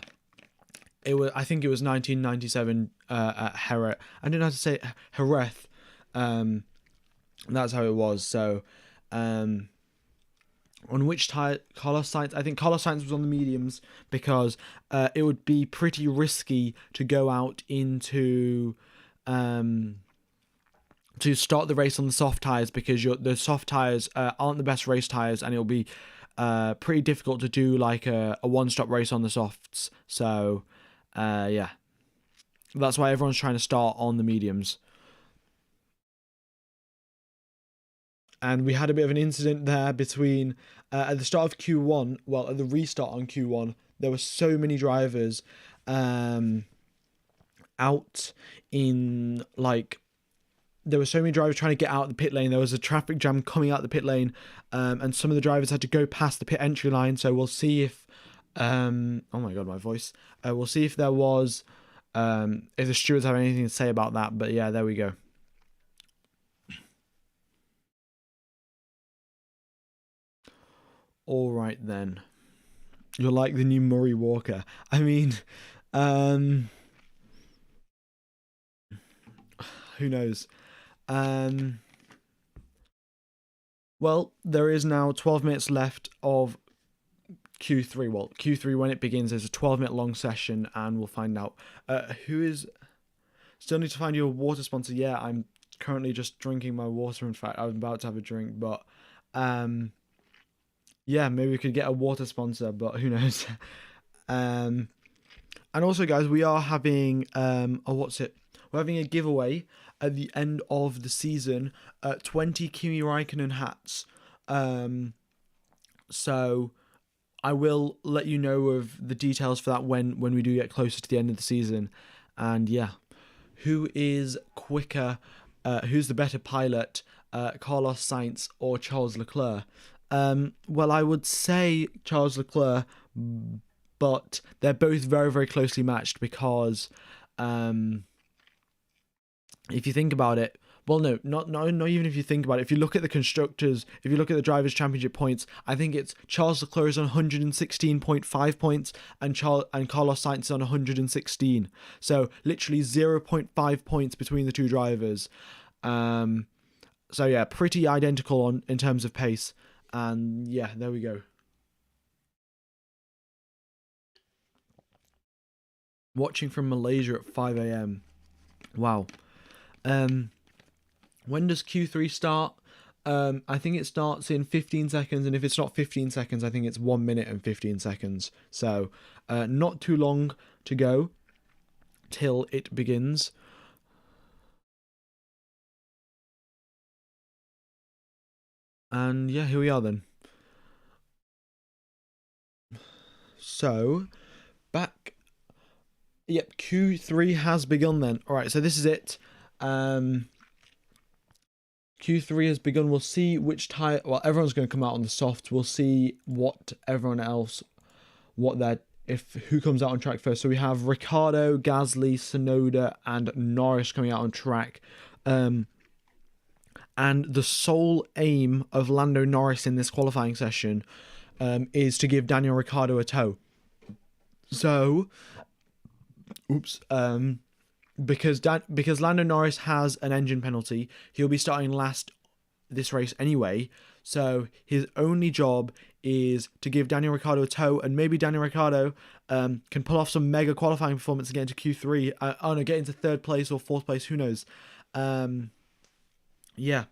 it was. I think it was 1997 at Jerez. I don't know how to say Jerez. That's how it was. So, on which tire? Carlos Sainz. I think Carlos Sainz was on the mediums because it would be pretty risky to go out into to start the race on the soft tires, because the soft tires aren't the best race tires, and it'll be pretty difficult to do like a one-stop race on the softs. So yeah, that's why everyone's trying to start on the mediums. And we had a bit of an incident there between at the start of Q1. Well, at the restart on Q1, there were so many drivers out in like. There were so many drivers trying to get out of the pit lane. There was a traffic jam coming out the pit lane, and some of the drivers had to go past the pit entry line. So we'll see if, oh my god, my voice. We'll see if there was, if the stewards have anything to say about that. But yeah, there we go. All right then. You're like the new Murray Walker. I mean, who knows? Well, there is now 12 minutes left of Q3. Well, Q3 when it begins is a 12-minute long session, and we'll find out who is. Still need to find you a water sponsor. Yeah, I'm currently just drinking my water. In fact, I'm about to have a drink, but yeah, maybe we could get a water sponsor, but who knows? And also, guys, we are having we're having a giveaway at the end of the season, 20 Kimi Räikkönen hats. So I will let you know of the details for that when we do get closer to the end of the season. And yeah, who is quicker? Who's the better pilot, Carlos Sainz or Charles Leclerc? Well, I would say Charles Leclerc, but they're both very, very closely matched because if you think about it, well, no, not even if you think about it. If you look at the constructors, if you look at the Drivers' Championship points, I think it's Charles Leclerc is on 116.5 points and Carlos Sainz is on 116. So literally 0.5 points between the two drivers. So yeah, pretty identical in terms of pace. And yeah, there we go. Watching from Malaysia at 5 a.m. Wow. When does Q3 start? I think it starts in 15 seconds, and if it's not 15 seconds, I think it's 1 minute and 15 seconds. So, not too long to go till it begins. And yeah, here we are then. So, back. Yep, Q3 has begun then. Alright, so this is it. Q3 has begun. We'll see which tyre. Well, everyone's going to come out on the softs. We'll see what everyone else, who comes out on track first. So we have Ricciardo, Gasly, Tsunoda, and Norris coming out on track. And the sole aim of Lando Norris in this qualifying session is to give Daniel Ricciardo a tow. So, because Lando Norris has an engine penalty, he'll be starting last this race anyway. So his only job is to give Daniel Ricciardo a tow, and maybe Daniel Ricciardo can pull off some mega qualifying performance and get into Q3. Get into third place or fourth place. Who knows? Yeah.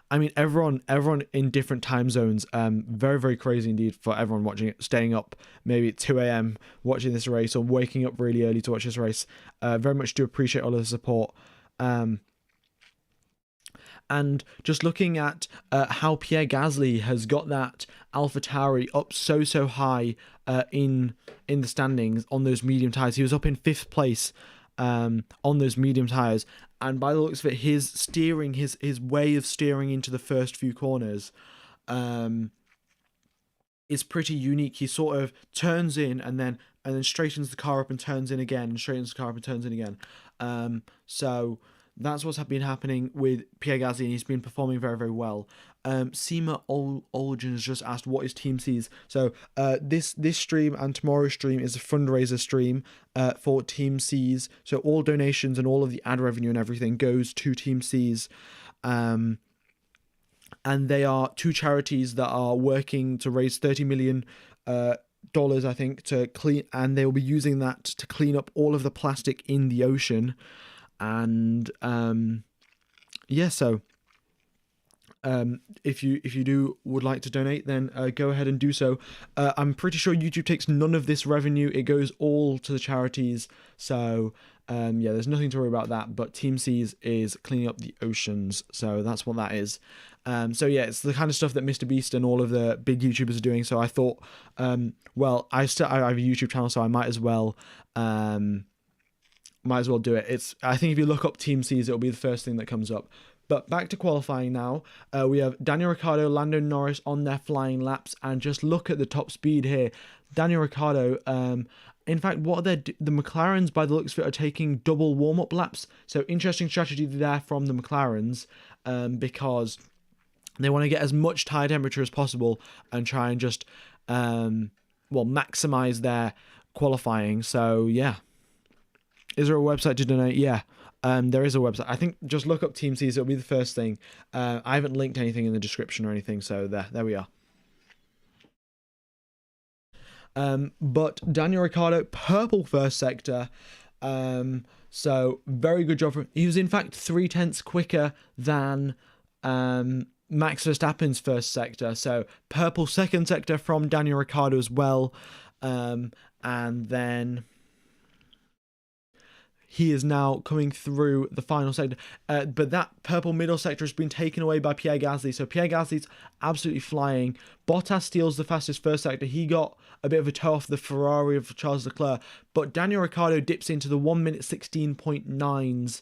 I mean, everyone in different time zones. Very, very crazy indeed for everyone watching it, staying up maybe at 2 a.m. watching this race or waking up really early to watch this race. Very much do appreciate all of the support. And just looking at how Pierre Gasly has got that AlphaTauri up so high in the standings on those medium tyres. He was up in 5th place on those medium tyres. And by the looks of it, his steering, his way of steering into the first few corners is pretty unique. He sort of turns in and then straightens the car up and turns in again, and straightens the car up and turns in again. So that's what's been happening with Pierre Gasly, and he's been performing very, very well. Seema Olgen has just asked, what is Team C's? So this stream and tomorrow's stream is a fundraiser stream for Team C's. So all donations and all of the ad revenue and everything goes to Team C's. And they are two charities that are working to raise $30 million, I think, to clean, and they will be using that to clean up all of the plastic in the ocean. And yeah, so if you would like to donate, then go ahead and do so. I'm pretty sure YouTube takes none of this revenue. It goes all to the charities. So Yeah, there's nothing to worry about that, but Team C's is cleaning up the oceans, so that's what that is. So yeah, it's the kind of stuff that Mr. Beast and all of the big YouTubers are doing, so I thought, well, I have a YouTube channel, so I might as well do it. I think if you look up Team C's, it'll be the first thing that comes up. But back to qualifying now. We have Daniel Ricciardo, Lando Norris on their flying laps, and just look at the top speed here. Daniel Ricciardo, in fact, what the McLarens, by the looks of it, are taking double warm-up laps. So interesting strategy there from the McLarens, because they want to get as much tire temperature as possible and try and just, maximize their qualifying. So yeah. Is there a website to donate? Yeah. There is a website. I think just look up Team C's. It'll be the first thing. I haven't linked anything in the description or anything, so there we are. But Daniel Ricciardo, purple first sector. So very good job from. He was in fact 0.3 quicker than Max Verstappen's first sector. So purple second sector from Daniel Ricciardo as well. And then he is now coming through the final sector. But that purple middle sector has been taken away by Pierre Gasly. So Pierre Gasly's absolutely flying. Bottas steals the fastest first sector. He got a bit of a toe off the Ferrari of Charles Leclerc. But Daniel Ricciardo dips into the 1 minute 16.9s.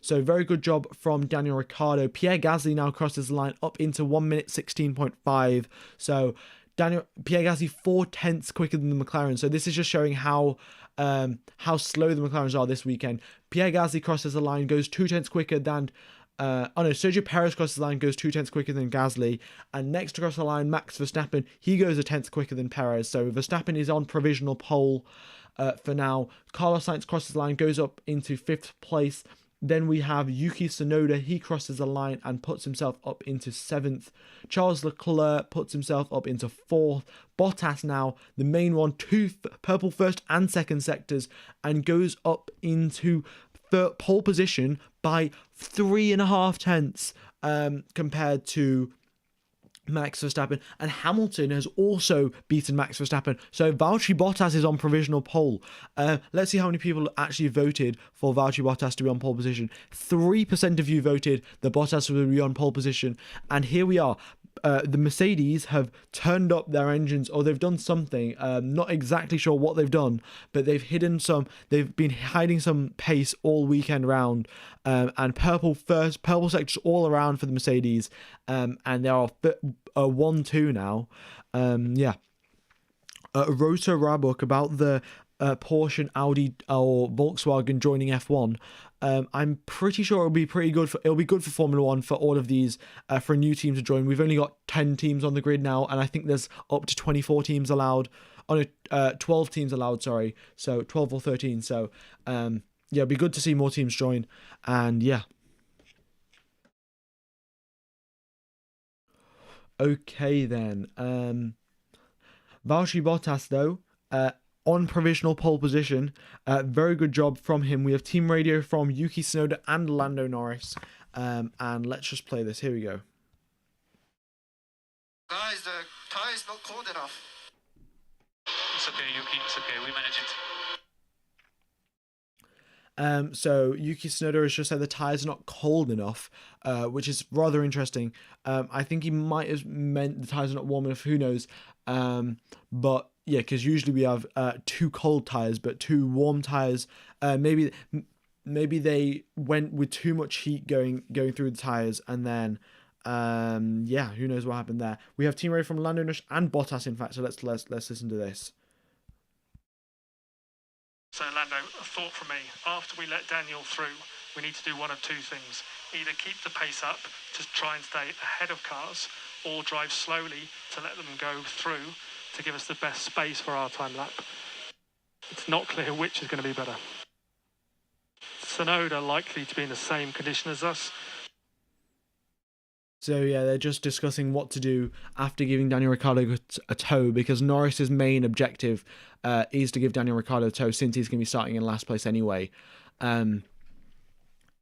So very good job from Daniel Ricciardo. Pierre Gasly now crosses the line up into 1 minute 16.5. So Pierre Gasly 0.4 quicker than the McLaren. So this is just showing how slow the McLarens are this weekend. Pierre Gasly crosses the line, goes 0.2 quicker than Sergio Perez crosses the line, goes 0.2 quicker than Gasly, and next across the line, Max Verstappen, he goes 0.1 quicker than Perez. So Verstappen is on provisional pole for now. Carlos Sainz crosses the line, goes up into 5th place. Then we have Yuki Tsunoda. He crosses the line and puts himself up into 7th. Charles Leclerc puts himself up into 4th. Bottas now, the main one, 2 purple first and second sectors, and goes up into pole position by 3.5 tenths compared to Max Verstappen, and Hamilton has also beaten Max Verstappen. So Valtteri Bottas is on provisional pole. Let's see how many people actually voted for Valtteri Bottas to be on pole position. 3% of you voted that Bottas will be on pole position, and here we are. The Mercedes have turned up their engines, or they've done something. Not exactly sure what they've done, but they've been hiding some pace all weekend round. And purple sectors all around for the Mercedes. And they are 1-2 now. Rosa Rabuk about the Porsche, Audi, or Volkswagen joining F1. I'm pretty sure it'll be good for Formula One for all of these, for a new team to join. We've only got 10 teams on the grid now, and I think there's up to 24 teams allowed. 12 teams allowed, sorry. So 12 or 13. So it'd be good to see more teams join. And yeah. Okay then. Valtteri Bottas though, on provisional pole position. Very good job from him. We have team radio from Yuki Tsunoda and Lando Norris. And let's just play this. Here we go. Guys, the tire is not cold enough. It's okay, Yuki. It's okay. We manage it. So Yuki Tsunoda has just said the tires are not cold enough, which is rather interesting. I think he might have meant the tires are not warm enough. Who knows? But yeah, because usually we have 2 cold tires, but 2 warm tires. Maybe they went with too much heat going through the tires, and then who knows what happened there. We have team radio from Lando Norris and Bottas, in fact. So let's listen to this. So Lando, a thought from me. After we let Daniel through, we need to do one of 2 things. Either keep the pace up to try and stay ahead of cars, or drive slowly to let them go through to give us the best space for our time lap. It's not clear which is going to be better. Tsunoda likely to be in the same condition as us. So yeah, they're just discussing what to do after giving Daniel Ricciardo a tow, because Norris's main objective is to give Daniel Ricciardo a tow, since he's going to be starting in last place anyway. And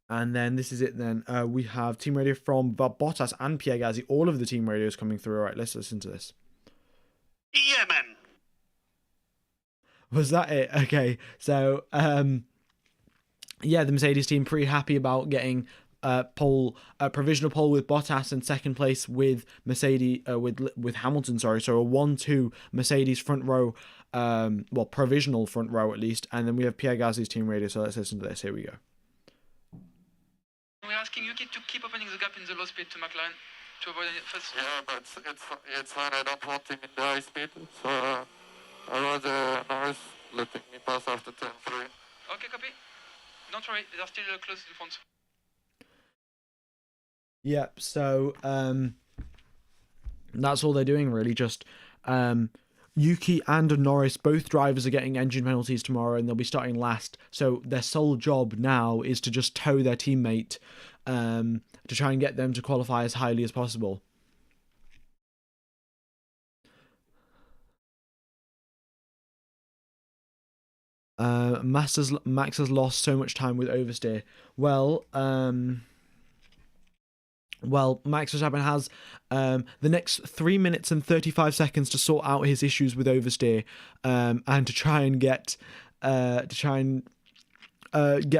then this is it then. We have team radio from Bottas and Pierre Gasly. All of the team radios coming through. All right, let's listen to this. Yeah, man. Was that it? Okay, so yeah, the Mercedes team pretty happy about getting provisional pole with Bottas and second place with Mercedes with Hamilton. Sorry, so a 1-2 Mercedes front row, well, provisional front row at least, and then we have Pierre Gasly's team radio. So let's listen to this. Here we go. We're asking Yuki to keep opening the gap in the low speed to McLaren to avoid any first. Yeah, but it's fine. I don't want him in the high speed, so I rather Norris letting me pass after turn 3. Okay, copy. Don't worry, they're still close in front. Yep. So that's all they're doing really. Just Yuki and Norris, both drivers, are getting engine penalties tomorrow, and they'll be starting last. So their sole job now is to just tow their teammate to try and get them to qualify as highly as possible. Max has lost so much time with oversteer. Well, Max Verstappen has the next 3 minutes and 35 seconds to sort out his issues with oversteer, and to try and get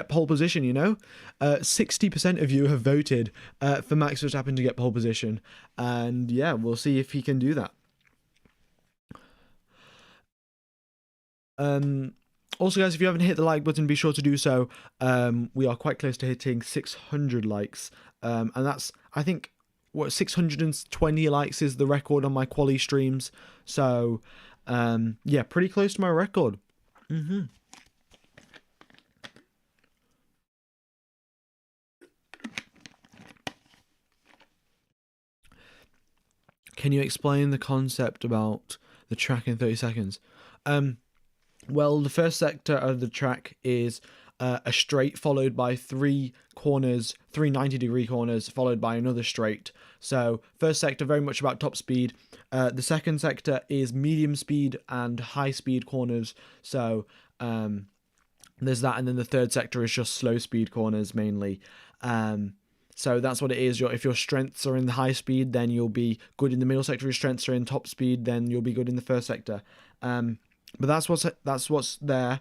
pole position. You know, 60% of you have voted for Max Verstappen to get pole position, and yeah, we'll see if he can do that. Also, guys, if you haven't hit the like button, be sure to do so. We are quite close to hitting 600 likes. And that's, I think, 620 likes is the record on my quali streams. So, yeah, pretty close to my record. Can you explain the concept about the track in 30 seconds? Well, the first sector of the track is a straight followed by 3 corners, 3 90-degree corners, followed by another straight. So first sector very much about top speed. The second sector is medium speed and high speed corners. So there's that, and then the third sector is just slow speed corners mainly. So that's what it is. If your strengths are in the high speed, then you'll be good in the middle sector. If your strengths are in top speed, then you'll be good in the first sector. But that's what's there.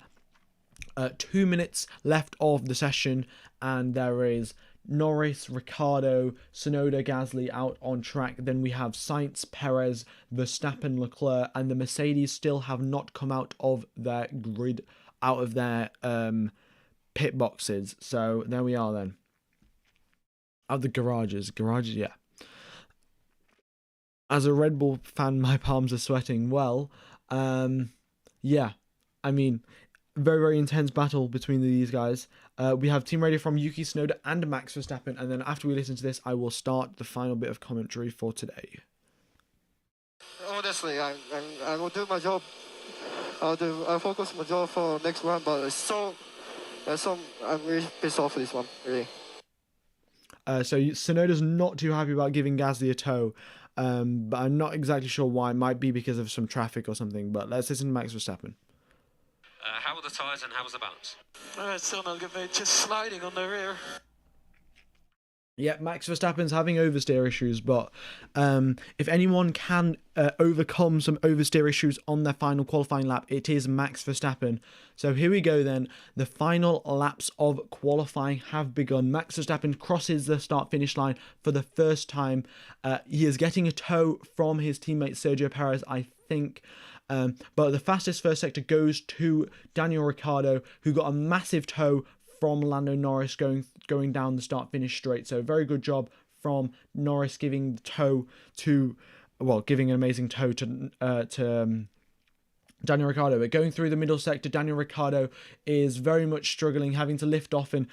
2 minutes left of the session, and there is Norris, Ricciardo, Tsunoda, Gasly out on track. Then we have Sainz, Perez, Verstappen, Leclerc, and the Mercedes still have not come out of their grid, out of their pit boxes. So there we are then. Out of the garages, yeah. As a Red Bull fan, my palms are sweating. Well, yeah, I mean, very, very intense battle between these guys. We have team radio from Yuki Tsunoda and Max Verstappen, and then after we listen to this, I will start the final bit of commentary for today. Honestly, I will do my job. I'll focus my job for next one, but I'm really pissed off with this one, really. So Tsunoda's not too happy about giving Gasly a tow, but I'm not exactly sure why. It might be because of some traffic or something, but let's listen to Max Verstappen. How were the tyres and how was the bounce? Still not good, mate. Just sliding on the rear. Yeah, Max Verstappen's having oversteer issues, but if anyone can overcome some oversteer issues on their final qualifying lap, it is Max Verstappen. So here we go then. The final laps of qualifying have begun. Max Verstappen crosses the start-finish line for the first time. He is getting a tow from his teammate Sergio Perez, I think. But the fastest first sector goes to Daniel Ricciardo, who got a massive tow from Lando Norris going down the start-finish straight. So very good job from Norris giving the tow to, well, giving an amazing tow to Daniel Ricciardo. But going through the middle sector, Daniel Ricciardo is very much struggling, having to lift off and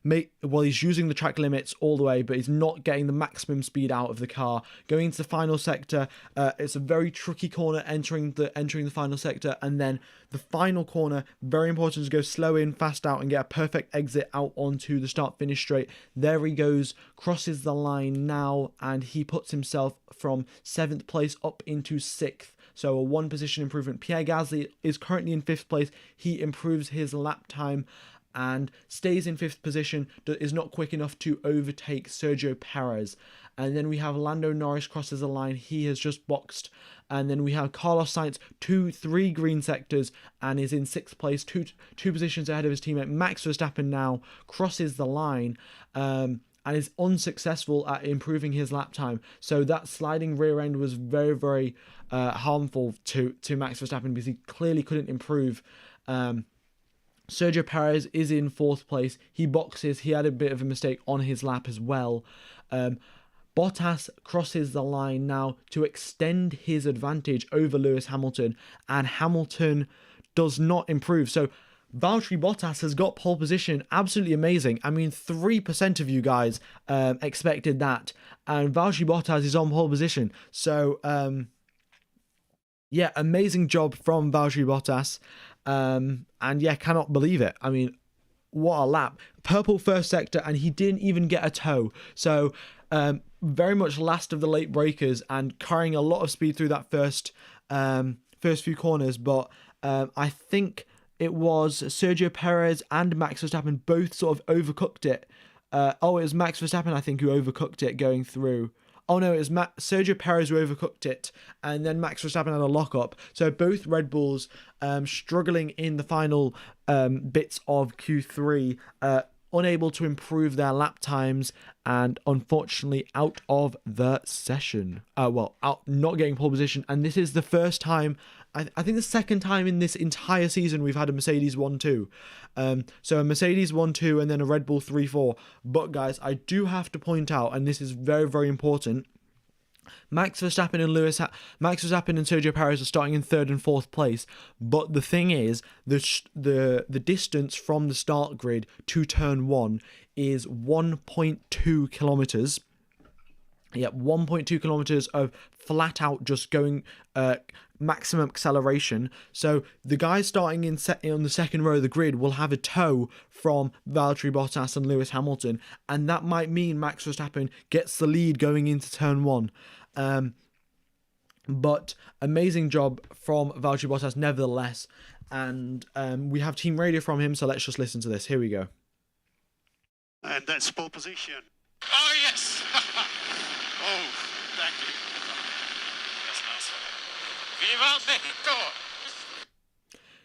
he's using the track limits all the way, but he's not getting the maximum speed out of the car. Going into the final sector, it's a very tricky corner entering the final sector, and then the final corner, very important to go slow in, fast out, and get a perfect exit out onto the start-finish straight. There he goes, crosses the line now, and he puts himself from 7th place up into 6th. So a 1 position improvement. Pierre Gasly is currently in 5th place. He improves his lap time and stays in 5th position, is not quick enough to overtake Sergio Perez. And then we have Lando Norris crosses the line. He has just boxed. And then we have Carlos Sainz, 3 green sectors, and is in 6th place, two positions ahead of his teammate. Max Verstappen now crosses the line and is unsuccessful at improving his lap time. So that sliding rear end was very, very harmful to Max Verstappen because he clearly couldn't improve. Sergio Perez is in 4th place. He boxes. He had a bit of a mistake on his lap as well. Bottas crosses the line now to extend his advantage over Lewis Hamilton, and Hamilton does not improve. So Valtteri Bottas has got pole position. Absolutely amazing. I mean, 3% of you guys expected that, and Valtteri Bottas is on pole position. So yeah, amazing job from Valtteri Bottas. And yeah, cannot believe it. I mean, what a lap. Purple first sector, and he didn't even get a toe. So very much last of the late breakers and carrying a lot of speed through that first few corners. But I think it was Sergio Perez and Max Verstappen both sort of overcooked it. It was Max Verstappen, I think, who overcooked it going through. Oh no, it was Sergio Perez who overcooked it, and then Max Verstappen had a lock-up. So both Red Bulls struggling in the final bits of Q3, unable to improve their lap times, and unfortunately out of the session. Out not getting pole position, and this is the first time, I think the second time in this entire season we've had a Mercedes 1-2. So a Mercedes 1-2 and then a Red Bull 3-4. But guys, I do have to point out, and this is very, very important, Max Verstappen and Sergio Perez are starting in 3rd and 4th place. But the thing is, the distance from the start grid to turn 1 is 1.2 kilometers. Yeah, 1.2 kilometers of flat out just going maximum acceleration. So the guys starting on the second row of the grid will have a tow from Valtteri Bottas and Lewis Hamilton, and that might mean Max Verstappen gets the lead going into turn 1. But amazing job from Valtteri Bottas nevertheless, and we have team radio from him, so let's just listen to this. Here we go. And that's pole position. Oh, yes! Oh, thank you. That's nice. Viva Mexico!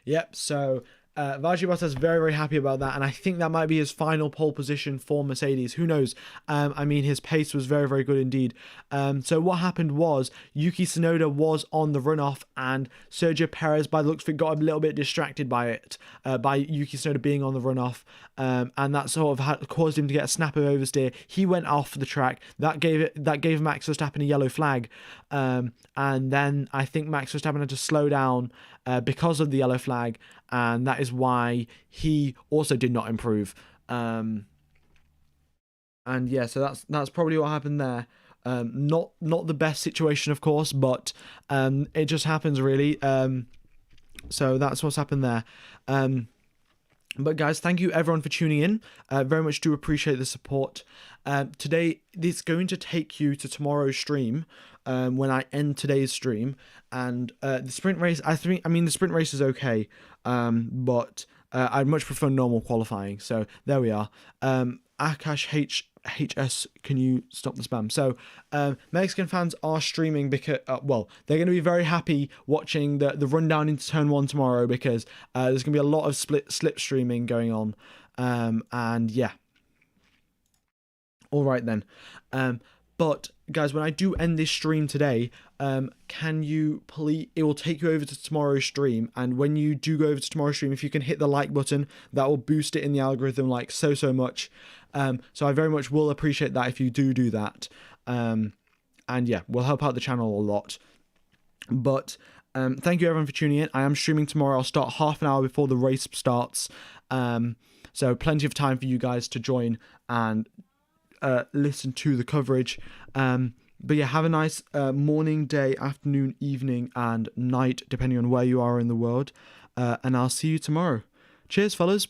Yep, so Valtteri Bottas very, very happy about that, and I think that might be his final pole position for Mercedes. Who knows? I mean, his pace was very, very good indeed. So what happened was Yuki Tsunoda was on the runoff, and Sergio Perez, by the looks of it, got a little bit distracted by it, by Yuki Tsunoda being on the runoff, and that sort of caused him to get a snap of oversteer. He went off the track. That gave Max Verstappen a yellow flag, and then I think Max Verstappen had to slow down because of the yellow flag, and that is why he also did not improve. And yeah, so that's probably what happened there. Not the best situation, of course, but it just happens really. So that's what's happened there. But guys, thank you everyone for tuning in. Very much do appreciate the support. Today, it's going to take you to tomorrow's stream when I end today's stream. And the sprint race, I mean, the sprint race is okay, but I'd much prefer normal qualifying. So there we are. Akash HS, can you stop the spam? So Mexican fans are streaming because they're going to be very happy watching the rundown into turn 1 tomorrow, because there's going to be a lot of slip streaming going on, and yeah. All right then. But guys, when I do end this stream today, can you please, it will take you over to tomorrow's stream, and when you do go over to tomorrow's stream, if you can hit the like button, that will boost it in the algorithm like so much. So I very much will appreciate that if you do that. And yeah, will help out the channel a lot. But thank you everyone for tuning in. I am streaming tomorrow. I'll start half an hour before the race starts. So plenty of time for you guys to join and listen to the coverage. But yeah, have a nice morning, day, afternoon, evening, and night, depending on where you are in the world. And I'll see you tomorrow. Cheers, fellas.